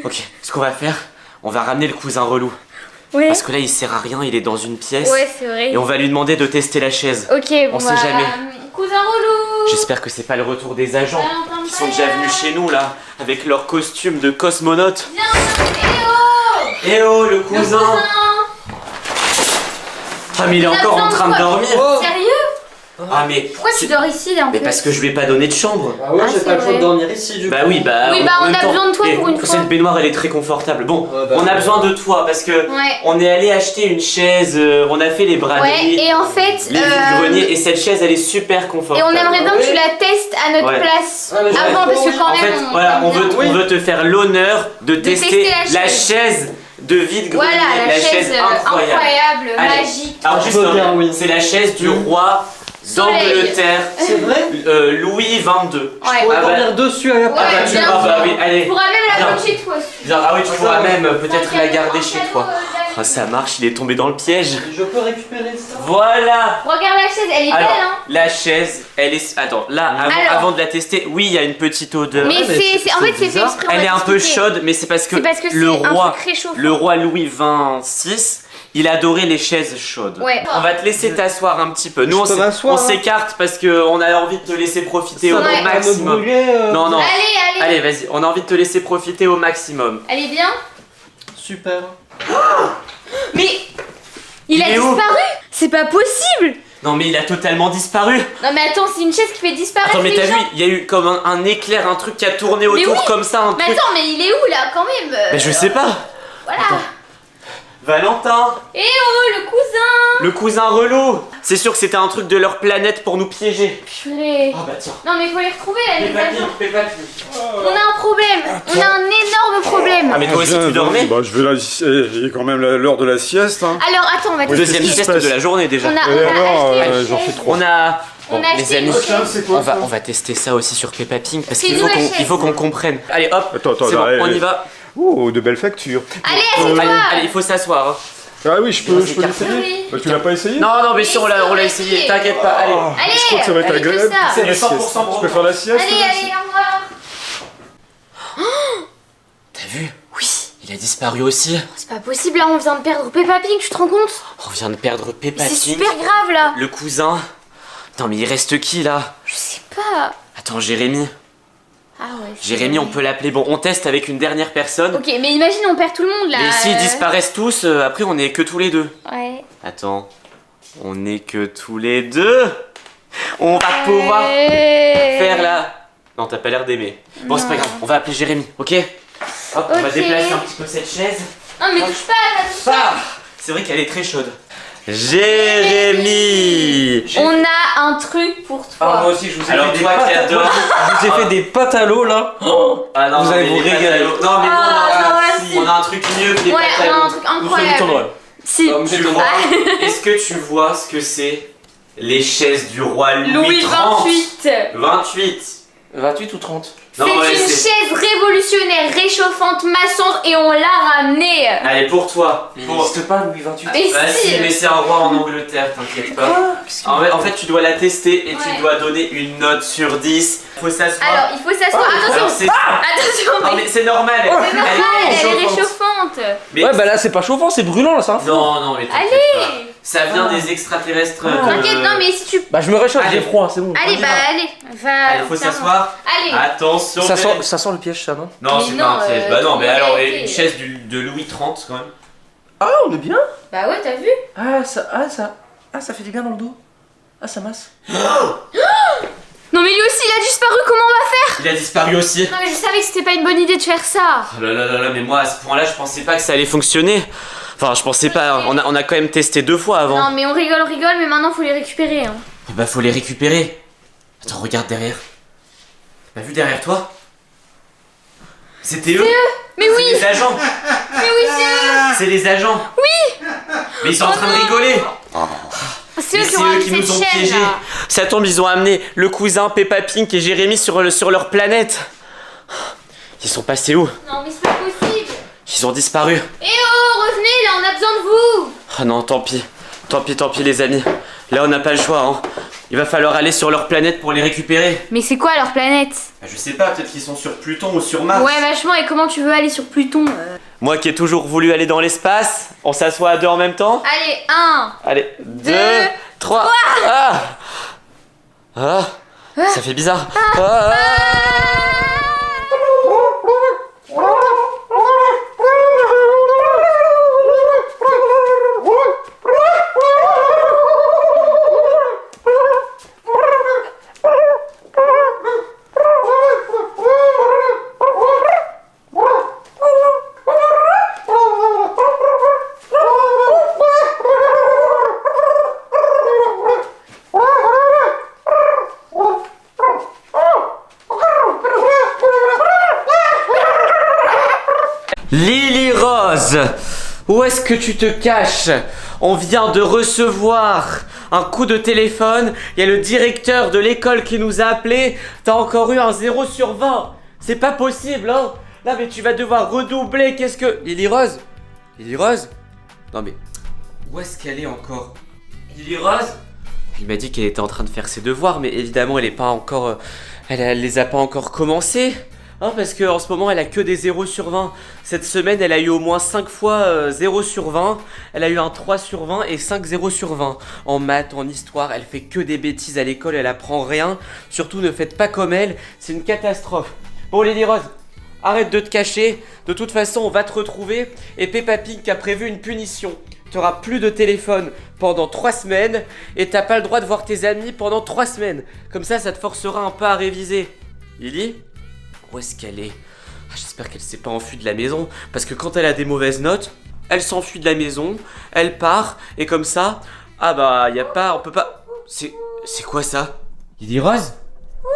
ok. Ce qu'on va faire, on va ramener le cousin relou. Ouais. Parce que là, il sert à rien, il est dans une pièce. Ouais, c'est vrai. Et on va lui demander de tester la chaise. Ok, bon, On sait jamais. Cousin relou. J'espère que c'est pas le retour des agents Valentin qui sont déjà venus chez nous là, avec leur costume de cosmonautes. Viens, oh. Eh oh, le cousin! Ah, mais il est On a encore en besoin de train de quoi? dormir! Sérieux? Ah, mais. Pourquoi tu c'est- dors ici là en Mais plus? parce que je vais pas donner de chambre! Ah ouais, Ah, j'ai c'est pas le choix vrai. de dormir ici du coup. Bah oui, bah. Oui, en bah, on même a temps- besoin de toi et pour une fois. Cette baignoire elle est très confortable. Bon, Ouais, bah, on a ouais. besoin de toi parce que Ouais. on est allé acheter une chaise, on a fait les braderies, Ouais, et en fait. les vides-greniers, et cette chaise elle est super Et confortable. on aimerait bien Ah que tu oui. la testes à notre Ouais. place Ah, mais j'aurais avant trop parce que envie. quand En même fait, voilà, on veut, bien. on veut te faire l'honneur de tester tester la chaise de vide-grenier, Voilà, la chaise incroyable, Allez. magique. Alors Je juste, veux bien, oui. c'est la chaise du roi Soleil. d'Angleterre, C'est vrai? Louis XXII. Ouais. Je pourrais Ah bah- dormir dessus à la Ouais, place. bien Ah bah sûr. oui, allez. Tu pourras même la Viens. prendre chez toi. si tu veux. Bien, ah oui, tu pourras Ah, même C'est peut-être un la cadeau, garder un chez cadeau, toi. David. Ah, ça marche, il est tombé dans le piège. Je peux récupérer ça? Voilà. Regarde la chaise, elle est Alors, belle hein. la chaise, elle est. Attends, là, avant, Alors. avant de la tester, oui, il y a une petite odeur. Mais mais en fait c'est fait bizarre. exprès. on Elle va est un peu t'expliquer. chaude, mais c'est parce que, C'est parce que le c'est un roi, truc réchauffant. le roi Louis XXVI, il adorait les chaises chaudes. Ouais. On va te laisser t'asseoir un petit peu. Nous, Je on peux m'asseoir, on hein. s'écarte parce qu'on a envie de te laisser profiter au Ouais. Ça va me maximum. brûler, Non, non. Allez. Allez, vas-y, on a envie de te laisser profiter au maximum. Elle est bien. Super. Mais il a Il est où? disparu. C'est pas possible. Non, mais il a totalement disparu. Non mais attends, c'est une chaise qui fait disparaître Attends, mais les t'as gens. vu, il y a eu comme un éclair, un truc qui a tourné autour oui. comme ça, un Mais truc. attends, mais il est où là quand même Mais je sais pas. Voilà. Valentin, Eh oh, le cousin. le cousin relou. C'est sûr que c'était un truc de leur planète pour nous piéger. Purée. Ah bah tiens. Non mais faut les retrouver là les Péppa Pig, agents. Péppa Pig. On a un problème. On a un énorme problème. Ah mais toi aussi Viens, tu dormais? Bah, je vais là. Il est quand même l'heure de la sieste. Hein. Alors attends, on va te Deuxième Qu'est-ce qui se sieste passe de la journée déjà. On a Et alors, acheté une j'en fais chaise. trois. On a... On Bon, a les acheté amis, une chaise. c'est quoi ça on va tester ça aussi sur Peppa Pig parce C'est qu'il une faut nouvelle il chaise. faut qu'on comprenne. Allez hop, Attends, c'est bon, allez, on y allez. va. Oh, de belles factures. Allez, assieds-toi. Allez, il faut s'asseoir. hein. Ah oui, je peux Oui. l'essayer. Bah, tu l'as pas essayé? Non, non, mais si, on l'a on va essayé, essayer. t'inquiète pas, allez. Ah, Allez, je crois que ça va être allez, fais agréable. ça. C'est La le sieste. 100% Je peux faire la sieste? Allez, là allez, au revoir. T'as vu? Oui. Il a disparu aussi. C'est pas possible là, on vient de perdre Peppa Pig, tu te rends compte? On vient de perdre Peppa C'est Pig. super grave là. Le cousin. Non, mais il reste qui là? Je sais pas. Attends, Jérémy. Ah ouais. c'est Jérémy, vrai. on peut l'appeler. Bon, on teste avec une dernière personne. Ok, mais imagine on perd tout le monde là. Et s'ils disparaissent tous, après on est que tous les deux. Ouais. Attends, on est que tous les deux. On va pouvoir Ouais. faire la... Non, t'as pas l'air d'aimer. Bon, c'est pas Non. grave, on va appeler Jérémy, ok? Hop, on va Ok. déplacer un petit peu cette chaise. Non mais touche pas, là, touche pas. Ah, c'est vrai qu'elle est très chaude. Jérémy! On a un truc pour Ah, toi. moi aussi, je vous ai Alors fait des toi qui pâtes à adores... Je vous ai fait des pâtes à l'eau là. Ah non, Vous non, allez mais vous les pâtes régaler. à l'eau- Non mais Ah, non, non, si. On a un truc mieux que les Ouais, pâtes à on a l'eau. un truc incroyable. Si. Tu vois, est-ce que tu vois ce que c'est les chaises du roi Louis Louis 30? 28. 28. 28 ou 30? Non, C'est ouais, une c'est- chaise révolutionnaire, réchauffante, maçante et on l'a ramenée. Allez, pour toi. Il Pour... n'existe pas Louis 28. Mais Bah si. si, mais c'est un roi en Angleterre, t'inquiète pas. En fait, tu dois la tester et Ouais. tu dois donner une note sur 10. Faut s'asseoir. Alors, il faut s'asseoir. Alors, Attention. c'est... Attention, Non mais c'est normal. c'est normal, elle est réchauffante. réchauffante. Mais- Ouais, bah là c'est pas chauffant, c'est brûlant là, ça. Non, non, mais t'inquiète pas. Allez. Ça vient des extraterrestres. T'inquiète, non mais si tu... Bah je me réchauffe, Allez. j'ai froid, c'est bon. Allez, y bah va. allez. Va. Allez, faut clairement. s'asseoir. Allez. Attention. Ça sent le piège ça, non? Non, Mais c'est non, pas un piège. Bah non, mais tout alors, a été. une chaise de Louis 30 quand même. Ah, on est bien. Bah ouais, t'as vu? Ah, ça fait du bien dans le dos. Ah, ça masse. Non mais lui aussi, il a disparu, comment on va faire? Il a disparu aussi. Non mais je savais que c'était pas une bonne idée de faire ça. Oh là là là là, mais moi à ce point-là, je pensais pas que ça allait fonctionner. Enfin, je pensais pas. On a quand même testé 2 fois avant. Non mais on rigole, mais maintenant faut les récupérer. Hein. Et bah, faut les récupérer. Attends, regarde derrière. T'as vu derrière toi? C'était eux. Mais oui, C'est les agents. mais oui, c'est eux. C'est les agents. Oui. Mais ils sont en train de rigoler. C'est eux Mais qui c'est ont eux ramené qui nous cette ont chaîne piégés. là. Ça tombe, ils ont amené le cousin Peppa Pig et Jérémy sur leur planète. Ils sont passés où? Non mais c'est pas possible. Ils ont disparu. Eh oh, revenez là, on a besoin de vous. Ah non, tant pis. Tant pis les amis. Là on n'a pas le choix hein. Il va falloir aller sur leur planète pour les récupérer. Mais c'est quoi leur planète? Bah, je sais pas, peut-être qu'ils sont sur Pluton ou sur Mars. Ouais vachement, et comment tu veux aller sur Pluton? Moi qui ai toujours voulu aller dans l'espace, on s'assoit à deux en même temps. Allez, 1. Allez, 2, 3. Ah, ça fait bizarre. Ah. Lily Rose, où est-ce que tu te caches? On vient de recevoir un coup de téléphone. Il y a le directeur de l'école qui nous a appelé. T'as encore eu un 0 sur 20. C'est pas possible, hein? Là, mais tu vas devoir redoubler. Qu'est-ce que... Lily Rose? Lily Rose? Non mais... Où est-ce qu'elle est encore? Lily Rose? Il m'a dit qu'elle était en train de faire ses devoirs, mais évidemment, elle est pas encore... Elle les a pas encore commencé. Hein, parce qu'en ce moment elle a que des 0 sur 20. Cette semaine elle a eu au moins 5 fois 0 sur 20. Elle a eu un 3 sur 20 et 5 0 sur 20. En maths, en histoire, elle fait que des bêtises à l'école, elle apprend rien. Surtout ne faites pas comme elle, c'est une catastrophe. Bon Lily Rose, arrête de te cacher. De toute façon on va te retrouver. Et Peppa Pig a prévu une punition. T'auras plus de téléphone pendant 3 semaines. Et t'as pas le droit de voir tes amis pendant 3 semaines. Comme ça te forcera un peu à réviser. Lily? Où est-ce qu'elle est? J'espère qu'elle s'est pas enfuie de la maison. Parce que quand elle a des mauvaises notes, elle s'enfuit de la maison, elle part, et comme ça, ah bah y a pas, on peut pas... C'est quoi ça? Lily Rose?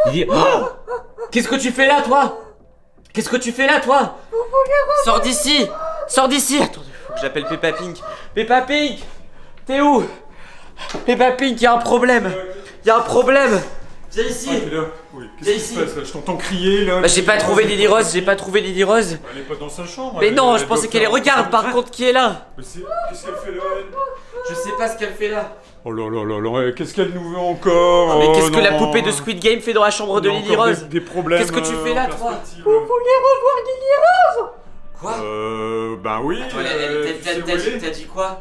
Lily... Oh, qu'est-ce que tu fais là toi? Qu'est-ce que tu fais là toi? Sors d'ici! Sors d'ici! Attendez, faut que j'appelle Peppa Pig. Peppa Pig! T'es où? Peppa Pig, y'a un problème! Y'a un problème! Viens ici! Ah, t'es là. Oui. Qu'est-ce qui se passe là? Je t'entends crier là. Bah j'ai pas trouvé Lily Rose, j'ai pas trouvé Lily Rose. Elle est pas dans sa chambre. Mais non, elle je pensais doit qu'elle est... faire- Regarde par contre qui est là. Mais qu'est-ce qu'elle fait là elle? Je sais pas ce qu'elle fait là. Oh là là là là, qu'est-ce qu'elle nous veut encore? Mais Oh qu'est-ce que la non. poupée de Squid Game fait dans la chambre de On a Lily encore Rose? des problèmes. Qu'est-ce que tu fais là, en toi? perspective. Quoi? Bah oui. Attends, tu sais où elle est t'as dit quoi?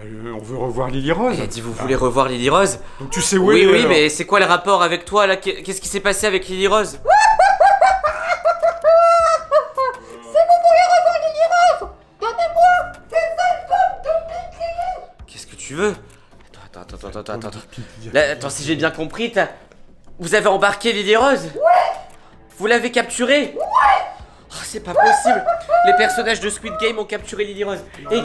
On veut revoir Lily Rose. Elle a dit vous voulez revoir Lily Rose? Donc tu sais où Oui, elle est oui, alors mais c'est quoi le rapport avec toi là? Qu'est-ce qui s'est passé avec Lily Rose? Qu'est-ce que tu veux? Attends. Là, attends, si j'ai bien compris, vous avez embarqué Lily Rose? Ouais! Vous l'avez capturée? Ouais! Oh, c'est pas possible! Les personnages de Squid Game ont capturé Lily Rose. Et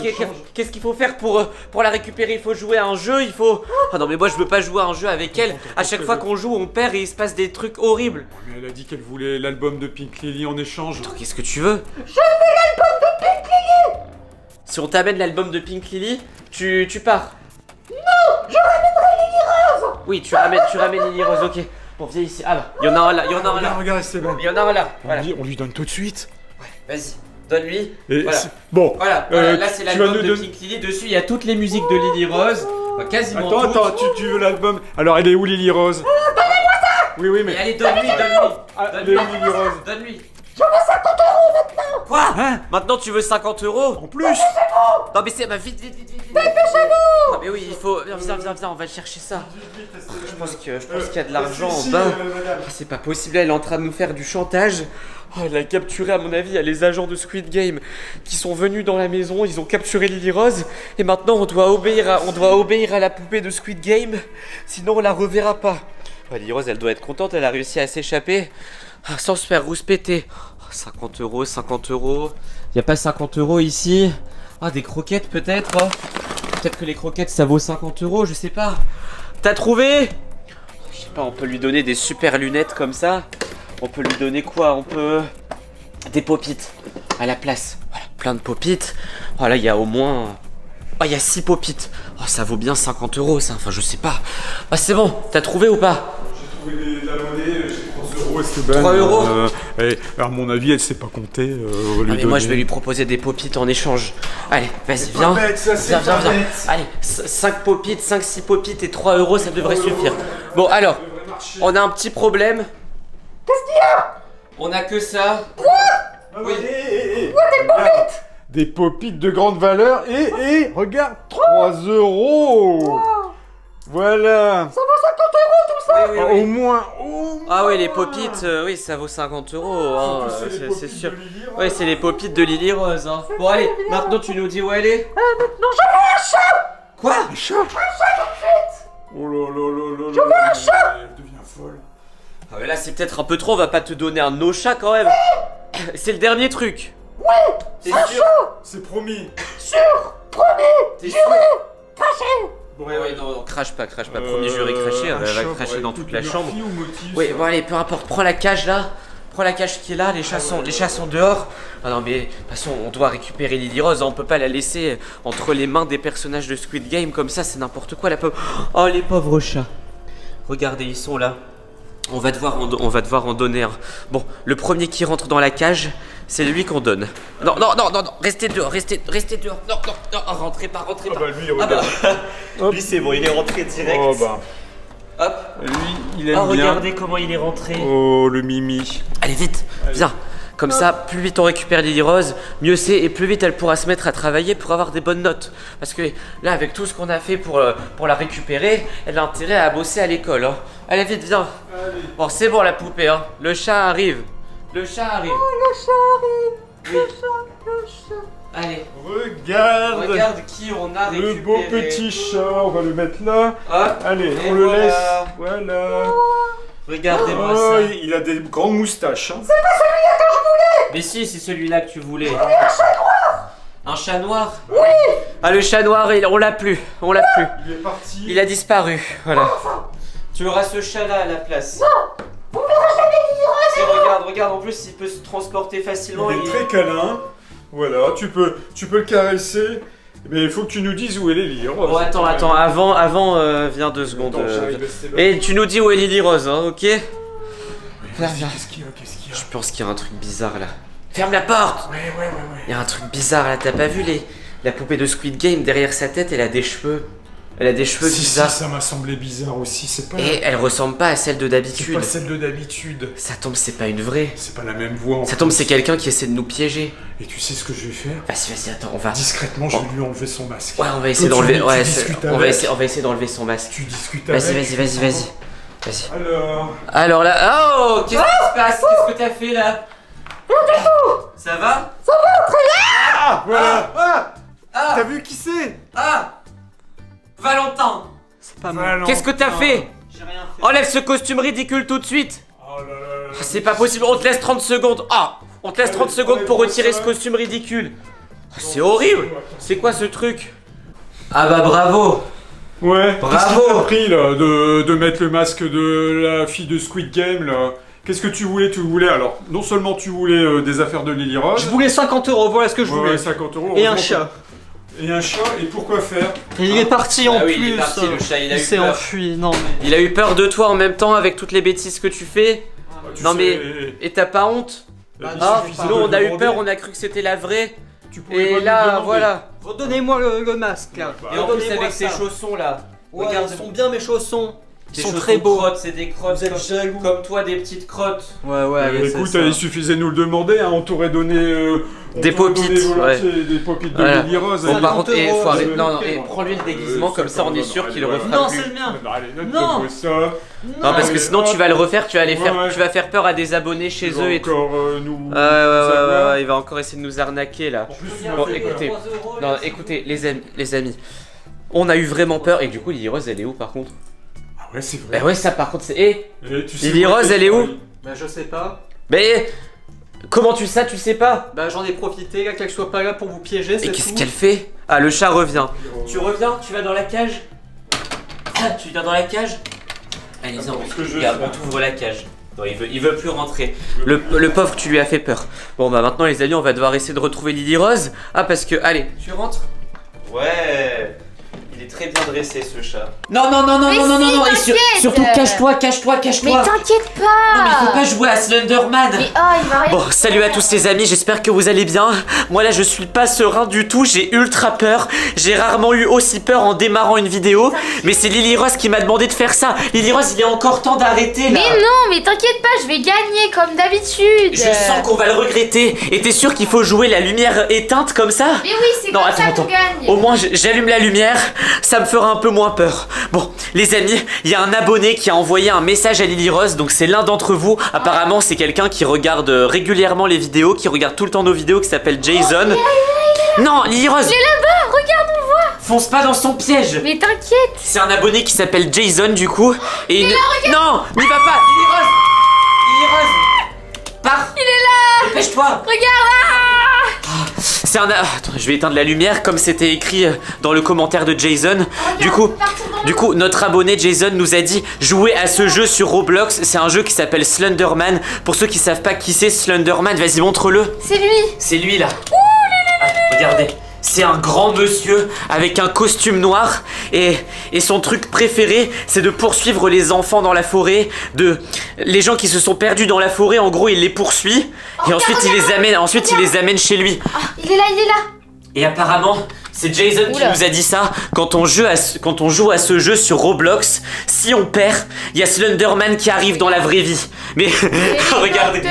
qu'est-ce qu'il faut faire pour la récupérer? Il faut jouer à un jeu, il faut... Oh non mais moi je veux pas jouer à un jeu avec elle. À chaque fois qu'on joue, on perd et il se passe des trucs horribles. Mais elle a dit qu'elle voulait l'album de Pink Lily en échange. Attends, qu'est-ce que tu veux? Je veux l'album de Pink Lily! Si on t'amène l'album de Pink Lily, tu pars. Non! Je ramènerai Lily Rose! Oui, tu ramènes Lily Rose, ok. Bon, viens ici. Ah bah, il y en a un là, il y en a un là. Regarde Esteban. Il y en a un là, voilà. On lui donne tout de suite. Ouais, vas-y, donne-lui. Et Voilà. Bon. Voilà, là c'est tu vas l'album nous de donner- Pink Lily. Dessus, il y a toutes les musiques de Lily Rose. Quasiment Attends, toutes. tu veux l'album? Alors elle est où Lily Rose? Donnez-moi ça! Oui, Mais mais. allez, donne-lui. Ah, elle est où Lily Rose? Donne-lui. Je veux 50 € maintenant. Quoi? Hein? Maintenant tu veux 50 €? En plus? Non mais c'est... Bah vite. Dépêchez-vous. Non mais oui, il faut... Viens, on va chercher ça. Je pense qu'il y a de l'argent en bas. Ah, c'est pas possible, elle est en train de nous faire du chantage. Oh, elle a capturé, à mon avis, il y a les agents de Squid Game qui sont venus dans la maison, ils ont capturé Lily Rose. Et maintenant, on doit obéir à la poupée de Squid Game, sinon on la reverra pas. Oh, Lily Rose, elle doit être contente, elle a réussi à s'échapper sans se faire rouspéter. Oh, 50 €, 50 €. Y a pas 50 € ici? Ah, des croquettes peut-être? Peut-être que les croquettes ça vaut 50 €, je sais pas. T'as trouvé? Je sais pas, on peut lui donner des super lunettes comme ça. On peut lui donner quoi? On peut... Des pop-it à la place. Voilà, plein de pop-it. Oh là, il y a au moins... Oh, il y a 6 pop-it. Oh, ça vaut bien 50 € ça. Enfin, je sais pas. Ah, c'est bon. T'as trouvé ou pas? trouvé de la monnaie, j'ai 3 €, Esteban. 3 euros À mon avis, elle sait pas compter. Ah, mais moi je vais lui proposer des popites en échange. Allez, vas-y, viens. Pas bête, ça, c'est Viens, pas viens. bête. Allez, 5 popites, 5-6 popites et 3 euros, ça devrait suffire. Bon, alors, on a un petit problème. Qu'est-ce qu'il y a? On a que ça. Oui. Des popites de grande valeur et regarde, 3 €. Voilà. Oui, Ah, oui. au moins. Ah oui, les popites, oui, ça vaut 50 €, hein, c'est sûr. Oui, c'est les popites de Lily Rose. Hein. Bon, allez, maintenant tu nous dis où elle est. Non, je veux un chat. Quoi? Un chat. Oh là là là là. Je veux un chat. Elle devient folle. Ah, mais là, c'est peut-être un peu trop, on va pas te donner un de nos chats quand même. C'est le dernier truc. T'es sûr? C'est promis. T'es sûr? Oui, non, crache pas, promis juré craché, elle va cracher dans toute la chambre. Oui, bon allez, peu importe, prends la cage là, prends la cage qui est là, les chats sont dehors. Ah non mais, de toute façon, on doit récupérer Lily Rose, hein, on peut pas la laisser entre les mains des personnages de Squid Game comme ça, c'est n'importe quoi la pauvre. Oh les pauvres chats. Regardez, ils sont là. On va devoir en donner un. Bon, le premier qui rentre dans la cage, c'est lui qu'on donne. Non, restez dehors, restez dehors. Non, rentrez pas. Ah bah lui, regarde. Lui c'est bon, il est rentré direct. Oh bah. Hop. Lui, il aime Oh, bien. regardez comment il est rentré. Oh, le Mimi. Allez vite, viens. Comme ça, plus vite on récupère Lily Rose, mieux c'est, et plus vite elle pourra se mettre à travailler pour avoir des bonnes notes. Parce que là, avec tout ce qu'on a fait pour la récupérer, elle a intérêt à bosser à l'école. Hein. Allez vite, viens. Allez. Bon, c'est bon la poupée, hein. Le chat arrive. Le chat arrive. Oui. Allez, regarde qui on a récupéré. Le beau petit chat, on va le mettre là. Hop. Allez, Et on le voilà. laisse. Voilà. Regardez-moi Oh, ça. il a des grandes moustaches. Hein. Mais si, c'est celui-là que tu voulais. Un chat noir. Oui. Ah, le chat noir, on l'a plus. Il est parti. Il a disparu, voilà. Tu auras ce chat-là à la place. Regarde, en plus il peut se transporter facilement. Il est très câlin. Voilà, tu peux le caresser. Mais il faut que tu nous dises où est Lily Rose. Bon, attends, avant, viens 2 secondes. Et tu nous dis où est Lily Rose, hein, ok? Viens. Qu'est-ce qu'il y a Je pense qu'il y a un truc bizarre là. Ferme la porte! Ouais. Il y a un truc bizarre là, t'as pas vu la poupée de Squid Game derrière sa tête, elle a des cheveux. Elle a des cheveux bizarres. Si, ça m'a semblé bizarre aussi, c'est pas... Et elle ressemble pas à celle de C'est d'habitude. pas celle de d'habitude. Ça tombe, c'est pas une vraie. C'est pas la même voix. en Ça tombe, plus. c'est quelqu'un qui essaie de nous piéger. Et tu sais ce que je vais faire? Vas-y, attends, on va. Discrètement, je vais lui enlever son masque. Ouais, on va essayer Toi, d'enlever. tu Ouais, discutes on va avec. essayer d'enlever son masque. Tu discutes avec. Vas-y. Alors... Alors là, oh, qu'est-ce qui se passe? Qu'est-ce que t'as fait là? Ça va? Ah, voilà. Ah, T'as vu qui c'est? Valentin, C'est pas moi. Valentin. qu'est-ce que t'as fait? J'ai rien fait. Enlève ce costume ridicule tout de suite. Oh là là là. C'est pas possible, on te laisse 30 secondes. On te laisse 30 secondes pour retirer ce costume ridicule. C'est horrible. C'est quoi ce truc? Ah bah bravo. Ouais, Bravo. qu'est-ce qui t'a pris là de mettre le masque de la fille de Squid Game là? Qu'est-ce que tu voulais? Alors, non seulement tu voulais des affaires de Lily Rose. Je voulais 50 €, voilà ce que je Ouais, voulais. 50 €. Et un heureusement chat. Et un chat, et pourquoi faire? Et il est parti en Ah oui, plus. il est parti, le chat, il a eu s'est peur. enfui, non mais. Il a eu peur de toi en même temps avec toutes les bêtises que tu fais. Bah, tu Non sais, mais, et t'as pas honte? il suffisait Nous de on a eu demander. peur, on a cru que c'était la vraie. Tu pouvais pas Et nous là, demander. voilà. Redonnez-moi le masque là. Bah, Et en plus Redonnez-moi avec ces ça. chaussons là. Ouais, Regarde, ils sont bien mes chaussons. Ils des sont chaussons très beaux. crottes, c'est des crottes Vous êtes jaloux. comme toi, des petites crottes. Ouais, allez, Écoute, c'est ça. il suffisait de nous le demander, hein, on t'aurait donné... on Des t'aurait popites, donné volontiers des popites de Voilà. Lily Rose. Bon, hein. par contre, 50 faut €, arrêter. c'est Non, ok. prends-lui le déguisement, comme ça on est sûr qu'il le refera Non, plus. c'est le mien. Allez, note Non. de ça. Non, parce que Allez, sinon hop. tu vas le refaire, tu vas Ouais. tu vas faire peur à des abonnés chez Tu vas eux et tout. encore nous... Ouais, il va encore essayer de nous arnaquer là. En plus, tu m'as Bon, fait peur. écoutez, non, écoutez, les amis, on a eu vraiment peur et du coup, Lily Rose, elle est où par contre? Ah ouais, c'est vrai. Bah ouais, ça par contre, c'est. Eh, Et tu sais Lily où Rose, elle est où? Bah je sais pas. mais comment tu sais, tu sais pas? Bah j'en ai profité là qu'elle soit pas là pour vous piéger, Et c'est qu'est-ce tout. qu'elle fait? Ah, le chat revient. Tu reviens? Tu vas dans la cage? Ah, tu viens dans la cage? Allez, viens, Attends, ce que je regarde, fais. on t'ouvre la cage. Non, il veut plus rentrer. Le pauvre, tu lui as fait peur. Bon, bah maintenant, les amis, on va devoir essayer de retrouver Lily Rose. Ah, parce que, allez, tu rentres? Ouais. Il est très bien dressé ce chat. Non, non, non, non, Mais non, non, si, non, non, et t'inquiète. surtout cache-toi, cache-toi, Mais cache-toi. t'inquiète pas. Non, mais faut pas jouer à Slenderman. Mais oh, il va rien. Bon, salut à tous les amis, j'espère que vous allez bien. Moi là, je suis pas serein du tout, j'ai ultra peur. J'ai rarement eu aussi peur en démarrant une vidéo. Mais c'est Lily Rose qui m'a demandé de faire ça. Lily Rose, il est encore temps d'arrêter là. Mais non, mais t'inquiète pas, je vais gagner comme d'habitude. Je sens qu'on va le regretter. Et t'es sûr qu'il faut jouer la lumière éteinte comme ça? Mais oui, c'est Non, comme attends, ça attends. qu'on gagne. Au moins, j'allume la lumière, ça me fera un peu moins peur. Bon, les amis, il y a un abonné qui a envoyé un message à Lily Rose, donc c'est l'un d'entre vous. Apparemment, c'est quelqu'un qui regarde régulièrement les vidéos, qui regarde tout le temps nos vidéos, qui s'appelle Jason. Non, Lily Rose, Il est là-bas, regarde, on le voit. fonce pas dans son piège. Mais t'inquiète. C'est un abonné qui s'appelle Jason, du coup. Et non, n'y va pas, Lily Rose. Lily Rose, pars. Il est là. Dépêche-toi. Regarde. C'est un... Attends, je vais éteindre la lumière comme c'était écrit dans le commentaire de Jason. Du coup, notre abonné Jason nous a dit jouer à ce jeu sur Roblox. C'est un jeu qui s'appelle Slenderman. Pour ceux qui savent pas qui c'est Slenderman, vas-y montre-le. C'est lui. C'est lui là. Ah, regardez. C'est un grand monsieur avec un costume noir et son truc préféré c'est de poursuivre les enfants dans la forêt, les gens qui se sont perdus dans la forêt, en gros il les poursuit et ensuite il les amène chez lui. Ah, il est là, il est là. Et apparemment, c'est Jason qui Oula. nous a dit ça. Quand on joue à ce jeu sur Roblox, si on perd, il y a Slenderman qui arrive dans la vraie vie. Mais regardez, là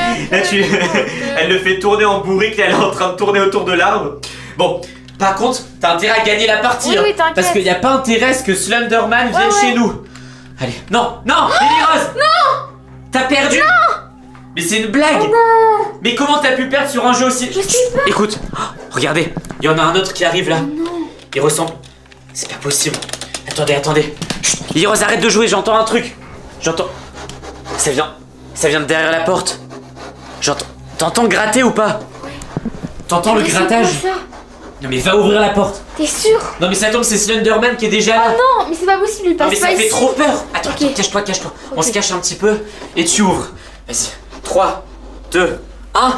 elle le fait tourner en bourrique, là, elle est en train de tourner autour de l'arbre. Bon, par contre, t'as intérêt à gagner la partie, Oui, hein, oui, t'inquiète. parce qu'il n'y a pas intérêt à ce que Slenderman vienne ouais. chez nous. Allez, non, Lily Rose. Non. T'as perdu. Non. Mais c'est une blague. Oh non. Mais comment t'as pu perdre sur un jeu aussi... Je sais pas. Écoute, regardez, il y en a un autre qui arrive là. Il ressemble... C'est pas possible. Attendez. Chut, Lily Rose, arrête de jouer, j'entends un truc. J'entends... Ça vient de derrière la porte. J'entends... T'entends gratter ou pas? T'entends le Mais c'est grattage? quoi ça? Non mais va ouvrir la porte. T'es sûr? Non mais ça tombe, c'est Slenderman qui est déjà là. Non, mais c'est pas possible, il Non passe mais pas ça fait ici. trop peur. Attends, Ok. cache-toi. On se cache un petit peu et tu ouvres. Vas-y. 3, 2, 1.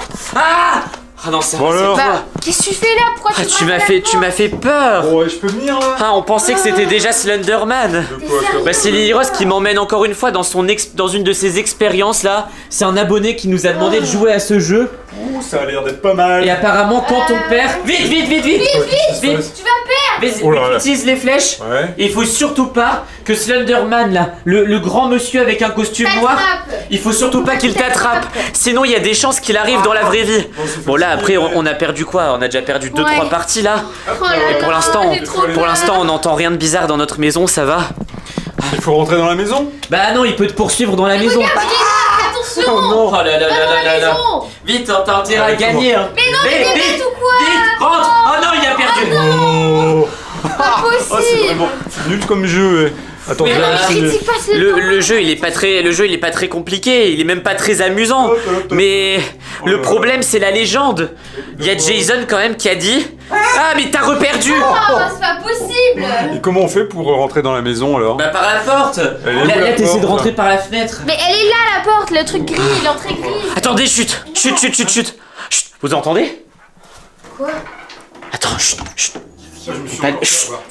Ah non, ça Bon c'est alors. toi. Bah, qu'est-ce que tu fais là? Pourquoi Ah, tu tu braques m'as la fait peur. Bon, ouais, je peux venir là? Ah, on pensait que c'était déjà Slenderman. De quoi, sérieux? Bah c'est Lily Rose qui m'emmène encore une fois dans une de ses expériences là. C'est un abonné qui nous a demandé de jouer à ce jeu. Ouh, ça a l'air d'être pas mal. Et apparemment quand on perd... Vite. Tu vas perdre. Vas-y, Oh là là. utilise les flèches. Ouais. Et il faut surtout pas que Slenderman là, le grand monsieur avec un costume noir, il faut surtout pas qu'il t'attrape. Sinon il y a des chances qu'il arrive dans la vraie vie. Bon là après on a perdu quoi? On a déjà perdu 2-3 Ouais. parties là. Oh là Et là, pour l'instant, j'ai trop peur. on n'entend rien de bizarre dans notre maison, ça va? Il faut rentrer dans la maison? Bah non, il peut te poursuivre dans la maison. Regarde, il est là, attention. Oh non. Oh là là Pas dans là la là là. maison. Vite, t'as intérêt à Allez, gagner. Hein. Mais non, mais t'es bête ou quoi? Vite, rentre. Oh non, il a perdu. Oh, Pas oh c'est possible. vraiment nul comme jeu. Attends, Oui, je vais bah, essayer. Critique pas Slenderman. Le jeu il est pas très compliqué, il est même pas très amusant. Mais Oh là le là. problème c'est la légende. Il y a Jason quand même qui a dit ah mais t'as reperdu. Oh, c'est pas possible. Et comment on fait pour rentrer dans la maison alors? Bah par la porte. Elle est où, Là la t'essaies de porte, rentrer là par la fenêtre. Mais elle est là la porte, le truc gris, l'entrée grise. Attendez, chut. Chut. Vous entendez? Quoi? Attends, chut. Je me suis Pas- encore fait Chut. avoir.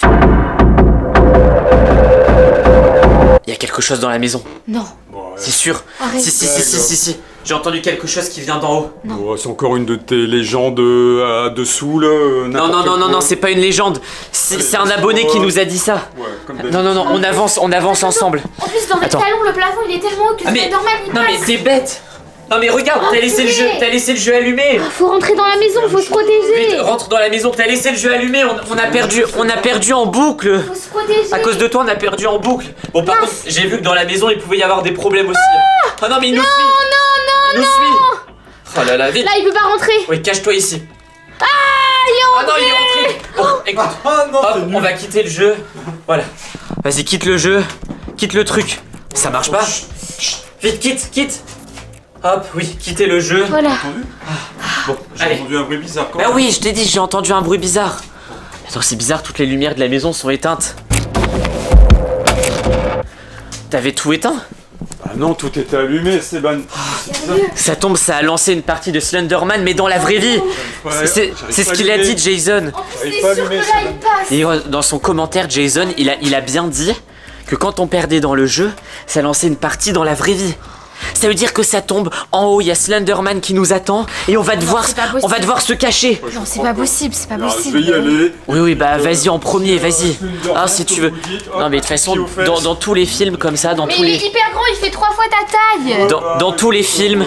Il y a quelque chose dans la maison, Non. Bon, ouais. c'est sûr. Arrête. Si. J'ai entendu quelque chose qui vient d'en haut. Bon, c'est encore une de tes légendes dessous là. Non, c'est pas une légende. C'est un abonné qui nous a dit ça. Ouais, comme Non, on avance ensemble. En plus, dans Attends. notre salon, le plafond il est tellement haut que Ah mais, c'est normal, il non mais passe. t'es bête. Non mais regarde, Oh, t'as laissé le jeu allumé. Ah, faut rentrer dans la maison, faut se protéger. Vite, rentre dans la maison, t'as laissé le jeu allumé, on a perdu en boucle. Faut se protéger. À cause de toi, on a perdu en boucle. Bon, par contre, j'ai vu que dans la maison, il pouvait y avoir des problèmes aussi. Oh non, mais il nous suit. Il nous suit. Oh là là, vite. Là, il peut pas rentrer. Oui, cache-toi ici. Ah, il est Ah non, il est rentré. Bon, écoute, Ah non, hop, c'est nul. on va quitter le jeu. Voilà. Vas-y, quitte le jeu. Quitte le truc. Ça marche pas. Vite, quitte. Hop, oui, quittez le jeu. Voilà. Bon, J'ai allez. entendu un bruit bizarre quand Bah oui, je t'ai dit, j'ai entendu un bruit bizarre. Attends, c'est bizarre, toutes les lumières de la maison sont éteintes. T'avais tout éteint? Ah non, tout était allumé, Esteban. Ça tombe, ça a lancé une partie de Slenderman, mais dans la vraie vie. C'est ce qu'il a dit, Jason. En plus, J'arrive c'est pas à sûr que allumer, là, il passe. Et dans son commentaire, Jason, il a bien dit que quand on perdait dans le jeu, ça lançait une partie dans la vraie vie. Ça veut dire que ça tombe, en haut il y a Slenderman qui nous attend et on va devoir c'est pas possible. se cacher. Non, c'est pas possible, c'est pas Alors, je possible. vais y aller. Oui, bah vas-y en premier, vas-y. Ah, si tu veux. Comme vous dites, Non, mais de toute façon, dans tous les films comme ça, Mais il est hyper grand, il fait 3 fois ta taille. dans tous les films,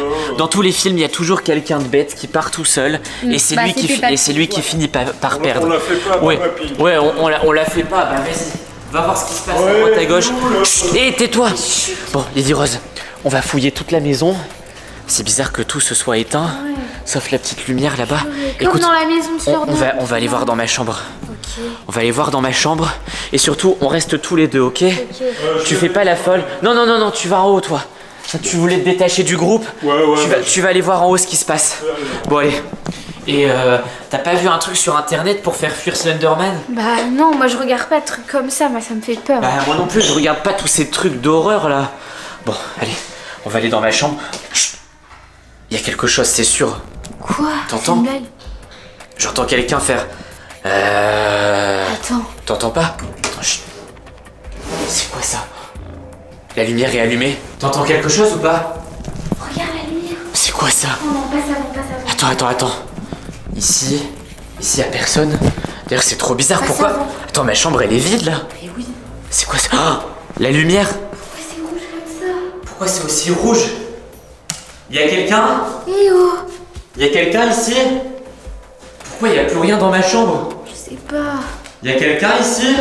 il y a toujours quelqu'un de bête qui part tout seul et c'est Bah, lui qui c'était pas- finit par perdre. On la fait pas, Ouais, papy. ouais, on la fait pas. Bah vas-y, va voir ce qui se passe à droite à gauche. Hé, tais-toi. Bon, Lady Rose, on va fouiller toute la maison. C'est bizarre que tout se soit éteint, sauf la petite lumière là-bas. Comme dans la maison de Fleur d'Or. on va aller voir dans ma chambre. Ok. On va aller voir dans ma chambre et surtout on reste tous les deux, ok? Tu fais pas la folle. Non, tu vas en haut toi. Tu voulais te détacher du groupe. Ouais, Tu vas aller voir en haut ce qui se passe. Bon allez. Et t'as pas vu un truc sur internet pour faire fuir Slenderman? Bah non, moi je regarde pas de trucs comme ça, moi ça me fait peur. Bah moi non plus, je regarde pas tous ces trucs d'horreur là. Bon, allez, on va aller dans ma chambre. Chut. Il y a quelque chose, c'est sûr. Quoi? T'entends? C'est une blague. J'entends quelqu'un faire. Attends. T'entends pas? Attends, chut. C'est quoi ça? La lumière est allumée. T'entends quelque chose ou pas? Regarde la lumière. C'est quoi ça? Non, pas ça, pas ça. Attends. Ici y a personne. D'ailleurs, c'est trop bizarre. Passe Pourquoi? avant. Attends, ma chambre elle est vide là. Mais oui. C'est quoi ça? Ah, la lumière. Pourquoi c'est rouge comme ça? Pourquoi c'est aussi rouge? Y a quelqu'un? Eh oh. Y a quelqu'un ici? Pourquoi y a plus rien dans ma chambre? Je sais pas. Y a quelqu'un ici?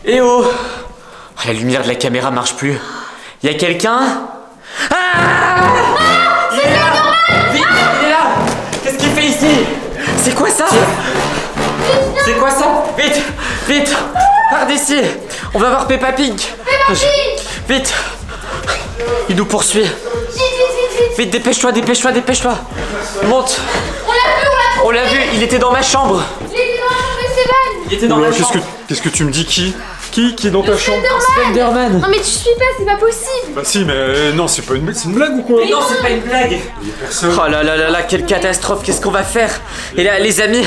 Eh oh! La lumière de la caméra marche plus. Y a quelqu'un? Ah! Il est là! Vite, il est là! Qu'est-ce qu'il fait ici? C'est quoi ça? C'est quoi ça? Vite! Pars d'ici! On va voir Peppa Pig! Vite! Il nous poursuit! Vite, dépêche-toi! Monte! On l'a vu, il était dans ma chambre! Il était dans la chambre de Stéphane. Il était dans ma chambre! Qu'est-ce que tu me dis? Qui est dans ta chambre? Slenderman! Non mais tu suis pas, c'est pas possible. Bah si, mais non, c'est une blague ou quoi? Mais non, c'est pas une blague! Il y a personne. Oh là, quelle catastrophe, qu'est-ce qu'on va faire? Et là, les amis,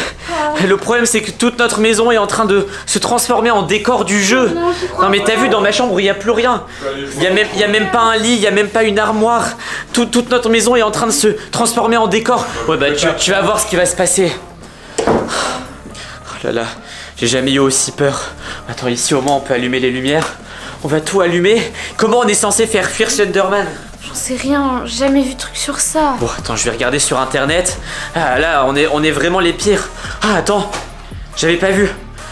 le problème c'est que toute notre maison est en train de se transformer en décor du jeu. Non mais t'as vu, dans ma chambre, il n'y a plus rien. Il y a même pas un lit, il y a même pas une armoire. Toute notre maison est en train de se transformer en décor. Ouais bah tu vas voir ce qui va se passer. Oh là, j'ai jamais eu aussi peur. Attends, ici au moins on peut allumer les lumières. On va tout allumer. Comment on est censé faire fuir Slenderman? J'en sais rien, j'ai jamais vu de truc sur ça. Bon, attends, je vais regarder sur internet. Ah là, on est vraiment les pires. Ah, attends, j'avais pas vu.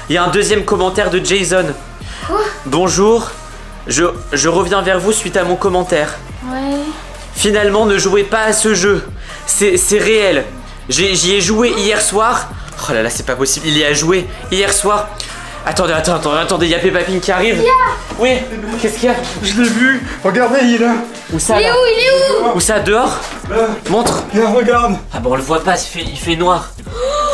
Il y a un deuxième commentaire de Jason. Quoi? Bonjour, je reviens vers vous suite à mon commentaire. Ouais. Finalement, ne jouez pas à ce jeu. C'est réel. J'y ai joué hier soir. Oh là là, c'est pas possible. Il y a joué hier soir. Attendez, il y a Peppa Pig qui arrive. Oui, qu'est-ce qu'il y a? Je l'ai vu. Regardez, il est là. Où ça Il est là? où? Il est où? Où ça, dehors? Là. Montre. Là, regarde. Ah bon, on le voit pas, il fait noir.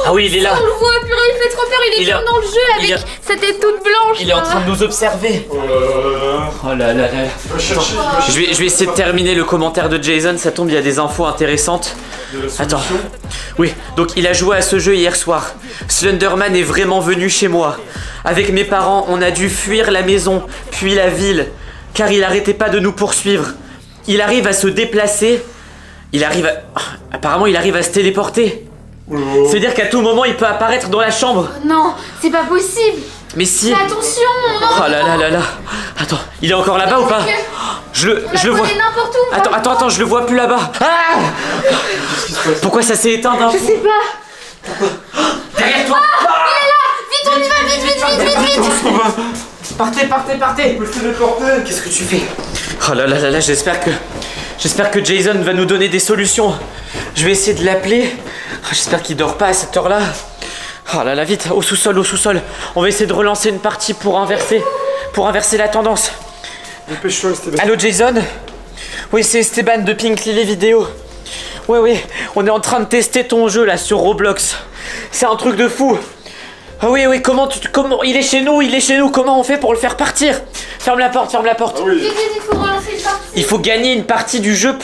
Ah oui, il est là. On le voit, purée, il fait trop peur, il est Il est- comme dans le jeu il avec est- sa tête toute blanche. Il est en là. train de nous observer. Oh là. Oh là là là. Va chercher. Je vais essayer de terminer le commentaire de Jason, ça tombe, il y a des infos intéressantes. Attends. Oui, donc il a joué à ce jeu hier soir. Slenderman est vraiment venu chez moi. Avec mes parents, on a dû fuir la maison, puis la ville, car il arrêtait pas de nous poursuivre. Il arrive à se déplacer. Apparemment, il arrive à se téléporter. C'est-à-dire qu'à tout moment, il peut apparaître dans la chambre. Non, c'est pas possible. Mais si. Mais attention, non. Oh là là là là. Attends, il est encore là-bas ou pas? Je le vois. n'importe où. Attends, je le vois plus là-bas. Ah! Pourquoi ça s'est éteint d'un Je coup? sais pas. Derrière toi! Vite, on y va, vite. Partez! Qu'est-ce que tu fais? Oh là là là là, j'espère que Jason va nous donner des solutions. Je vais essayer de l'appeler. Oh, j'espère qu'il dort pas à cette heure-là. Oh là là, vite, au sous-sol. On va essayer de relancer une partie pour inverser la tendance. Dépêche-toi, Esteban. Allô Jason? Oui, c'est Esteban de Pink Lily Vidéo. Oui, on est en train de tester ton jeu là sur Roblox. C'est un truc de fou. Ah oui, oui, comment il est chez nous, comment on fait pour le faire partir? Ferme la porte. Ah oui. Vite, il faut relancer une partie. Il faut gagner une partie du jeu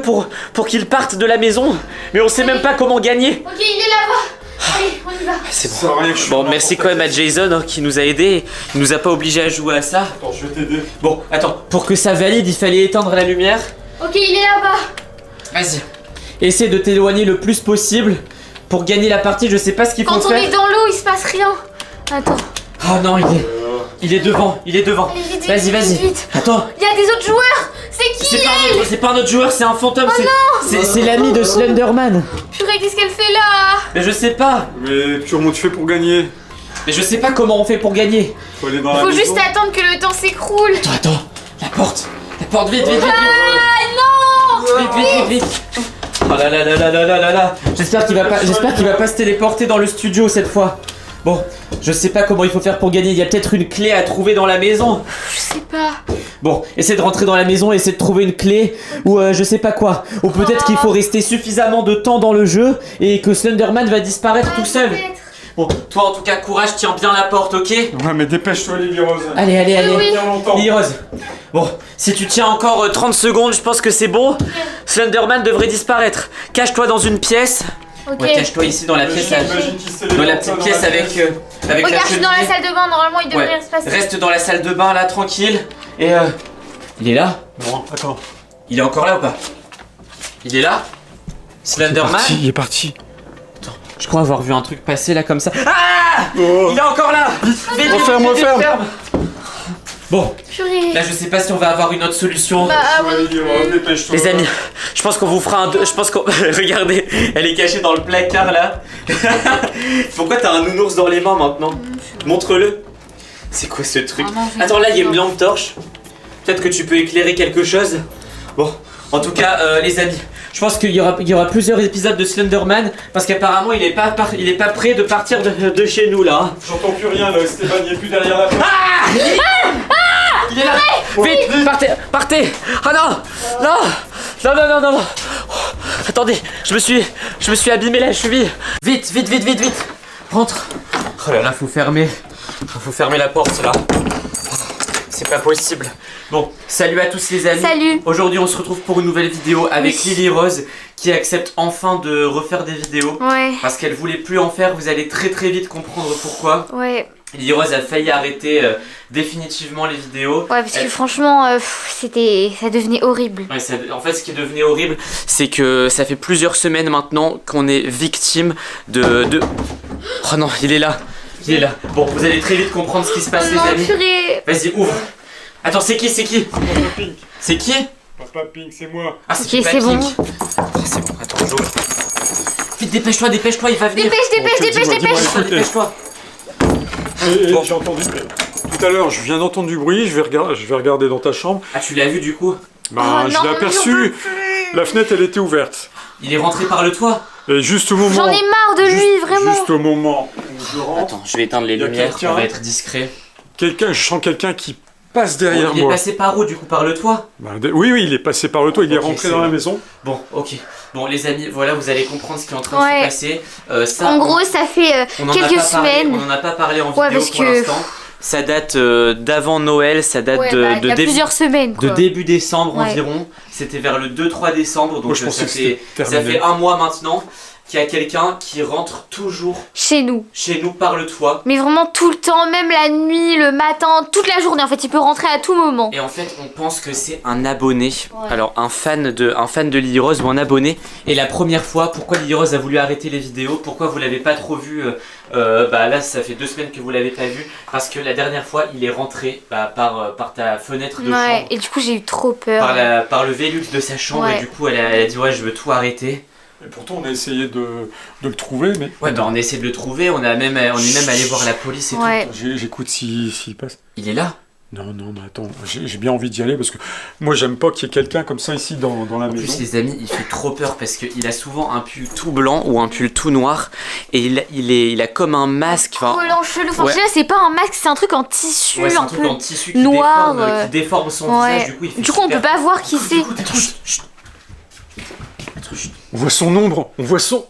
pour qu'il parte de la maison. Mais on sait même pas comment gagner. Ok, il est là-bas. Allez, on y va. C'est Ça sert à rien que je Bon, sois merci dans quand même à ta Jason hein, qui nous a aidés. Il nous a pas obligés à jouer à ça. Attends, je vais t'aider. Bon, attends, pour que ça valide, il fallait éteindre la lumière. Ok, il est là-bas. Vas-y. Essaie de t'éloigner le plus possible pour gagner la partie. Je sais pas ce qu'il faut Quand on faire. est dans l'eau, il se passe rien. Attends. Oh non, il est devant. Allez, vite, Vas-y, vite, vas-y. vite. Attends. Il y a des autres joueurs. C'est qui C'est pas un autre joueur, c'est un fantôme. C'est l'ami de Slenderman. Purée, qu'est-ce qu'elle fait là? Mais je sais pas. Mais comment tu fais pour gagner? Mais je sais pas comment on fait pour gagner. Faut aller dans la Faut maison. juste attendre que le temps s'écroule. Attends. La porte, vite. Ah non. Vite. Oh là là. J'espère qu'il va pas se téléporter dans le studio cette fois. Bon, je sais pas comment il faut faire pour gagner. Il y a peut-être une clé à trouver dans la maison. Je sais pas. Bon, essaie de rentrer dans la maison, essaie de trouver une clé ou je sais pas quoi. Ou peut-être qu'il faut rester suffisamment de temps dans le jeu et que Slenderman va disparaître tout seul. Peut-être. Bon, toi en tout cas, courage, tiens bien la porte, ok? Ouais, mais dépêche-toi, Lily Rose. Allez. Oui. Bien longtemps. Lily Rose. Bon, si tu tiens encore 30 secondes, je pense que c'est bon. Slenderman devrait disparaître. Cache-toi dans une pièce. Ok. Ouais, cache-toi ici dans la pièce. J'imagine qu'il s'est Dans la levé petite dans pièce la avec pièce. la Regarde, je suis dans la cheminée. salle de bain. Normalement, il devrait Ouais. rien se passer. Reste dans la salle de bain là, tranquille. Et il est là? Non, attends. Il est encore là ou pas? Il est là? Slenderman? Il est parti. Je crois avoir vu un truc passer là comme ça. Ah! Oh. Il est encore là! Vite, Referme. Bon, Purée. là je sais pas si on va avoir une autre solution. Bah Ouais, oui. Lily Rose, dépêche-toi. Les amis, je pense qu'on vous fera un... Je pense qu'on... Regardez, elle est cachée dans le placard là. Pourquoi t'as un nounours dans les mains maintenant? Montre-le. C'est quoi ce truc? Ah non, je vais Attends, là il y a une pas. lampe torche. Peut-être que tu peux éclairer quelque chose. Bon, en tout cas, les amis, je pense qu'il y aura plusieurs épisodes de Slenderman parce qu'apparemment il est pas prêt de partir de chez nous là. hein. J'entends plus rien là, Esteban, il est plus derrière la porte. Il est là. Vite, partez. Ah non. Oh, attendez, je me suis abîmé la cheville. Vite. Rentre. Oh là là, faut fermer la porte là. C'est pas possible. Bon, salut à tous les amis. Salut. Aujourd'hui, on se retrouve pour une nouvelle vidéo avec Lily Rose qui accepte enfin de refaire des vidéos. Ouais. Parce qu'elle voulait plus en faire, vous allez très vite comprendre pourquoi. Ouais. Lily Rose a failli arrêter définitivement les vidéos. Ouais, parce que Elle- franchement, ça devenait horrible. Ouais, en fait, ce qui devenait horrible, c'est que ça fait plusieurs semaines maintenant qu'on est victime de... Oh non, il est là. Bon, vous allez très vite comprendre ce qui se passe, les Non, amis. purée. Vas-y, ouvre. Attends, c'est qui? Papa Pink. C'est qui? Papa Pink, c'est moi. Ah, Ok, Peppa c'est bon. Pink. Ah, c'est bon, attends, j'ouvre. Vite, dépêche-toi, il va venir. Dépêche-toi. Bon. J'ai entendu. Tout à l'heure, je viens d'entendre du bruit, je vais regarder dans ta chambre. Ah, tu l'as vu du coup? Bah, Oh je non, l'ai aperçu. La fenêtre, elle était ouverte. Il est rentré par le toit. Et juste au moment. J'en ai marre de lui, vraiment. Juste au moment où je rentre, Attends, je vais éteindre les Il y a lumières, quelqu'un on va être discret. je sens quelqu'un qui passe derrière Il est moi. passé par où du coup? Par le toit? Bah, oui, il est passé par le toit, il est Ok, rentré c'est dans la bon. maison. Bon, ok. Bon, les amis, voilà, vous allez comprendre ce qui est en train de Ouais. se passer. Ça, En gros, ça fait on en a quelques pas parlé, semaines. on n'en a pas parlé en Ouais, vidéo parce pour que- l'instant. Ça date d'avant Noël, ça date Ouais, de, bah, il y a début, plusieurs semaines, de quoi. début décembre Ouais. environ. C'était vers le 2-3 décembre, donc Moi, je pensais ça, que c'était ça terminé. fait un mois maintenant qu'il y a quelqu'un qui rentre toujours Chez nous. chez nous par le toit. Mais vraiment tout le temps, même la nuit, le matin, toute la journée. En fait, il peut rentrer à tout moment. Et en fait, on pense que c'est un abonné. Ouais. Alors, un fan de Lily Rose ou un abonné. Et la première fois, pourquoi Lily Rose a voulu arrêter les vidéos? Pourquoi vous l'avez pas trop vu? Bah là, ça fait 2 semaines que vous l'avez pas vu. Parce que la dernière fois, il est rentré par ta fenêtre de Ouais, chambre. et du coup, j'ai eu trop peur. Par le Velux de sa chambre. Ouais. Et du coup, elle a dit ouais, je veux tout arrêter. Et pourtant, on a essayé de le trouver, mais. Ouais, bah on a essayé de le trouver. On est même allé voir la police et Ouais. J'écoute s'il passe. tout. Il est là. Non, mais attends, j'ai bien envie d'y aller parce que moi, j'aime pas qu'il y ait quelqu'un comme ça ici dans la En maison. plus, les amis, il fait trop peur parce qu'il a souvent un pull tout blanc ou un pull tout noir. Et il a comme un masque. Enfin, Collant chelou. Enfin, Ouais. déjà, c'est pas un masque, c'est un truc en tissu, ouais, c'est un un truc peu. en tissu qui noir, déforme son visage. Ouais. Du coup, il fait Du coup, on super peut pas voir qui c'est. Attends, chut. On voit son ombre. On voit son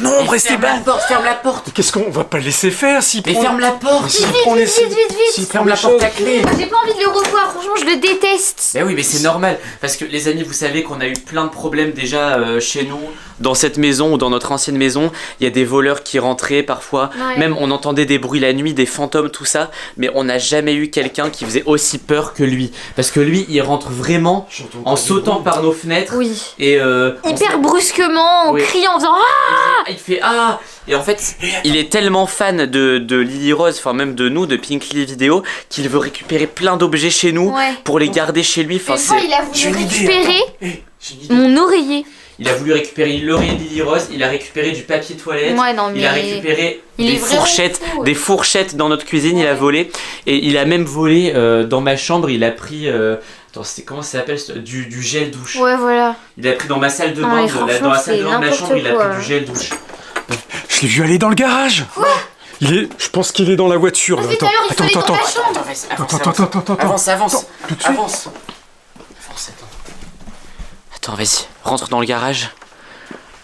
ombre, Esteban. Ferme la porte. Qu'est-ce qu'on va pas le laisser faire s'il Mais prend... ferme la porte. Mais s'il Vite, prend vite, vite, vite, vite. s'il prend Ferme la les porte choses. à clé. J'ai pas envie de le revoir, franchement, je le déteste. Ben oui, mais c'est normal, parce que les amis, vous savez qu'on a eu plein de problèmes déjà chez nous, dans cette maison ou dans notre ancienne maison. Il y a des voleurs qui rentraient parfois, Ouais. même on entendait des bruits la nuit, des fantômes, tout ça, mais on n'a jamais eu quelqu'un qui faisait aussi peur que lui. Parce que lui, il rentre vraiment en sautant par nos fenêtres. Oui. Et Hyper brusquement, en Oui. criant, en faisant ah. il fait ah. Et en fait, il est tellement fan de Lily Rose, enfin même de nous, de Pink Lily Vidéo, qu'il veut récupérer plein d'objets chez nous Ouais. pour les garder chez lui. Enfin, Une fois, il a J'ai voulu une idée, récupérer J'ai une idée. mon oreiller. Il a voulu récupérer l'oreiller de Lily Rose, il a récupéré du papier toilette, Ouais, non, mais. il a récupéré il est des vraiment fourchettes, fou. des fourchettes dans notre cuisine, il a Ouais. volé. Et il a même volé dans ma chambre, il a pris. Attends, comment ça s'appelle du gel douche. Ouais, voilà. Il a pris dans ma salle de Non, bain, mais dans franchement, la salle c'est de bain de ma n'importe chambre, il a quoi. pris du gel douche. Je l'ai vu aller dans le garage. Je pense qu'il est dans la voiture. là. Parce que tout à l'heure, il fallait dans ma chambre. Attends, vas-y, avance, Attends. avance, Tout de suite. avance. Attends, vas-y, rentre dans le garage.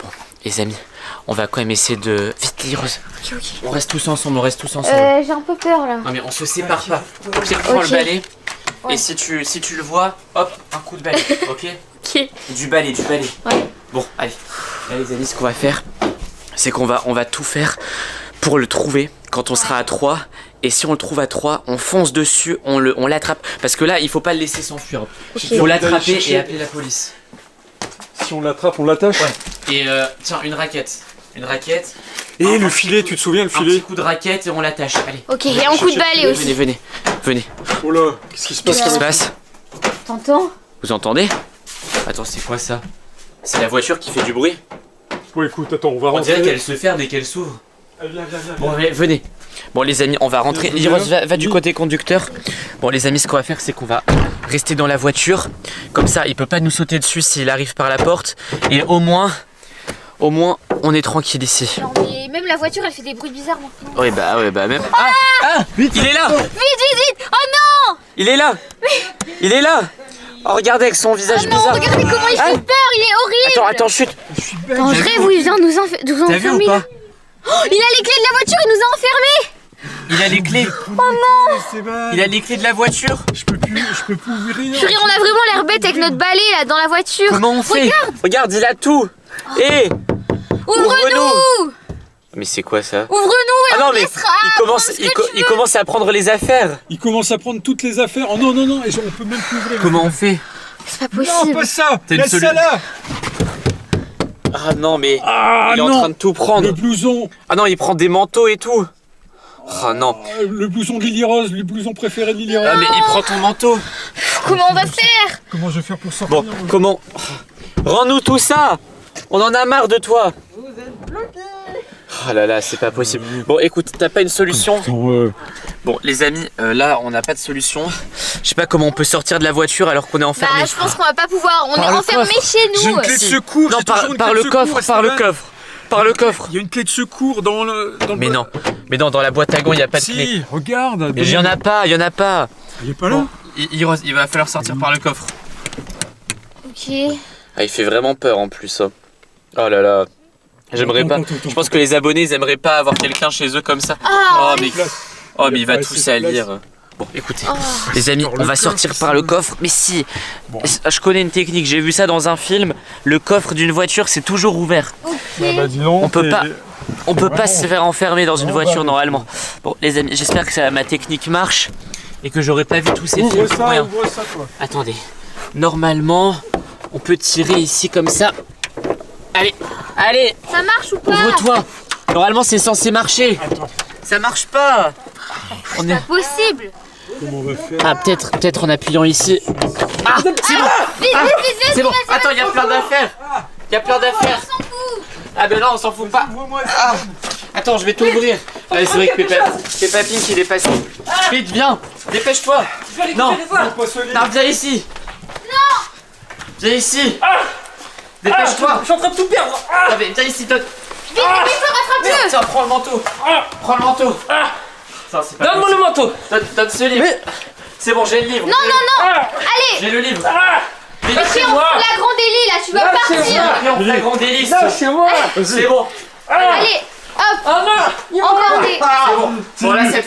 Bon, les amis, on va quand même essayer de... Vite, Lily Rose. Ok, ok. On reste tous ensemble, J'ai un peu peur là. Non mais on se sépare pas. Tu prends Ok. le balai. Ouais. Et si tu le vois, hop, un coup de balai, ok? Ok. Du balai. Ouais. Bon, allez. Là les amis, ce qu'on va faire, c'est qu'on va tout faire pour le trouver quand on sera à 3. Et si on le trouve à 3, on fonce dessus, on l'attrape. Parce que là, il faut pas le laisser s'enfuir. Il faut l'attraper et appeler la police. Si on l'attrape, on l'attache. Ouais. Et tiens, une raquette. Une raquette. Et le filet, tu te souviens, le Un filet? petit coup de raquette et on l'attache. Allez. Ok, et un coup de balai aussi. Venez. Oh là, qu'est-ce qui se passe? Qu'est-ce qui se passe? T'entends? Vous entendez? Attends, c'est quoi ça? C'est la voiture qui fait du bruit? Bon, écoute, attends, on va On rentrer. dirait qu'elle se ferme dès qu'elle s'ouvre. Viens. Bon, allez, venez. Bon, les amis, on va rentrer. Viens, Lily Rose, viens. va du côté conducteur. Bon, les amis, ce qu'on va faire, c'est qu'on va rester dans la voiture. Comme ça, il peut pas nous sauter dessus s'il arrive par la porte. Et au moins, on est tranquille ici. Non, mais même la voiture, elle fait des bruits bizarres maintenant. Ouais, bah même. Ah, vite, il est là. Vite! Oh non! Il est là. Oh, regardez avec son visage Oh non, bizarre. regardez comment il fait Ah. peur, il est horrible! Attends, chut. Attends, je rêve où il vient nous enfermer. T'as vu ou pas? Oh, il a les clés de la voiture, il nous a enfermés! Il a les clés. Sébastien, Il a les clés de la voiture. je peux plus ouvrir. Purée, on a vraiment l'air bête avec notre balai là dans la voiture. Comment on fait? Regarde, il a tout. Et Ouvre-nous! mais c'est quoi ça? Ouvre-nous et Ah non on mais laissera il commence à prendre les affaires. Il commence à prendre toutes les affaires. Oh non, et on peut même plus ouvrir. Comment on fait? C'est pas Non, possible. pas ça. T'as une Laisse ça solution. là. Ah non mais Ah il est non. en train de tout prendre. Le blouson. Ah non, il prend des manteaux et tout. Ah non. Le blouson de Lily Rose, le blouson préféré de Lily Rose. Ah mais il prend ton manteau. Comment on va faire? Comment je vais faire pour sortir? Bon, comment? Rends-nous tout ça. On en a marre de toi. Oh là là, c'est pas possible. Bon, écoute, t'as pas une solution? Bon, les amis, là, on n'a pas de solution. Je sais pas comment on peut sortir de la voiture alors qu'on est enfermé. Bah, je pense qu'on va pas pouvoir. On Par est le enfermés chez J'ai nous. une clé de secours. Non, j'ai toujours une par clé le de secours, coffre, par le Esteban. coffre. Par le coffre. Il y a une clé de secours dans le. Mais non, dans la boîte à gants, il y a pas de clé. Si, regarde. Mais il y en a pas. Il est pas là. Bon, il va falloir sortir par le coffre. Ok. Ah, il fait vraiment peur en plus. Oh là là. J'aimerais pas. Attends. Je pense que les abonnés, ils aimeraient pas avoir quelqu'un chez eux comme ça. Ah, Oh, mais il va pas tout assez de salir. Bon, écoutez, Oh. les amis, on va sortir par le coffre. Mais si, je connais une technique. J'ai vu ça dans un film. Le coffre d'une voiture, c'est toujours ouvert. ok. Bah dis donc. On peut pas. On peut pas Vraiment. se faire enfermer dans une Non, voiture bah, normalement. Bon, les amis, j'espère que ma technique marche et que j'aurais pas vu tous ces films Ouvre pour ça, rien. ouvre ça, toi. Attendez. Normalement, on peut tirer ici comme ça. Allez, Ça marche ou pas? ouvre-toi. Normalement, c'est censé marcher. Attends, Ça marche pas. On est... Pas possible. comment on va faire? Ah, peut-être en appuyant ici. Ah, c'est bon. Vite, C'est bon. Attends, il y a plein d'affaires. Il y a plein d'affaires. Ah ben non, on s'en fout pas. Ah. Attends, je vais t'ouvrir. Ouais, c'est vrai que Peppa Pink, il est passé. Vite, viens. Dépêche-toi. Non, viens ici. Non. Viens ici. Dépêche-toi. Je suis en train de tout perdre. Viens ici, donne. Vite, rattrape-le. Tiens, prends le manteau. Prends le manteau. Donne-moi le manteau. Donne ce livre. C'est bon, j'ai le livre. Non. Allez. J'ai le livre. Mais t'es en flagrant délit là, tu vas partir. En flagrant délit. Lâchez-moi. C'est bon. Allez, hop, Oh non. encore des... C'est bon. Bon là cette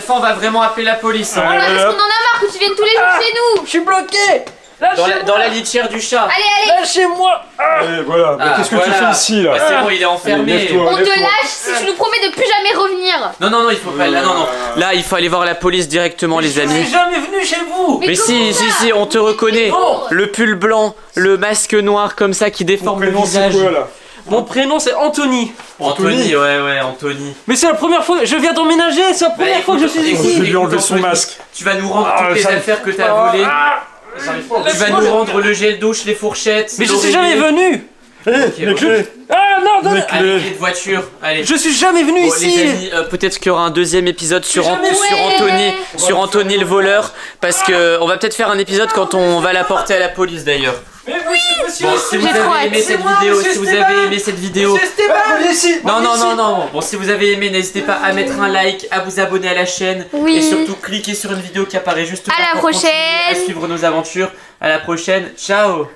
fois on va vraiment appeler la police. hein. Voilà, parce qu'on en a marre que tu viennes tous les jours chez nous. Je suis bloqué. Dans la litière du chat. Allez, allez, Lâchez-moi. Allez, voilà. Mais qu'est-ce que tu fais ici, là? Bah, c'est bon, il est enfermé. Lève-toi. on te lâche si tu nous promets de plus jamais revenir. Non, il faut pas. Là, non. Là, il faut aller voir la police directement, les Je amis. suis jamais venu chez vous. Mais si, on te reconnaît. Le pull blanc, le masque noir comme ça qui Ton déforme le prénom, c'est visage. quoi, là? Mon prénom c'est Anthony. Anthony, ouais, Anthony. Mais c'est la première fois, je viens d'emménager, c'est la première fois que je suis Je ici. vais lui enlever son masque. Tu vas nous rendre Ah, toutes les ça me- affaires que t'as volées. Tu vas nous rendre le gel douche, les fourchettes. Mais je suis jamais venu. Les clés. Ah non, non. Les Allez, clés. clés de voiture. Allez. Je suis jamais venu Bon, ici. les amis, peut-être qu'il y aura un deuxième épisode sur jamais sur Anthony le voleur, parce que on va peut-être faire un épisode quand on va la porter à la police d'ailleurs. Mais monsieur, Bon, si vous J'ai trop avez aimé hâte. cette C'est moi, vidéo, monsieur si vous Esteban. avez aimé cette vidéo, Monsieur Esteban. non. Bon, si vous avez aimé, n'hésitez pas à mettre un like, à vous abonner à la chaîne Oui. et surtout cliquez sur une vidéo qui apparaît juste là À la pour continuer prochaine. à suivre nos aventures. À la prochaine, ciao.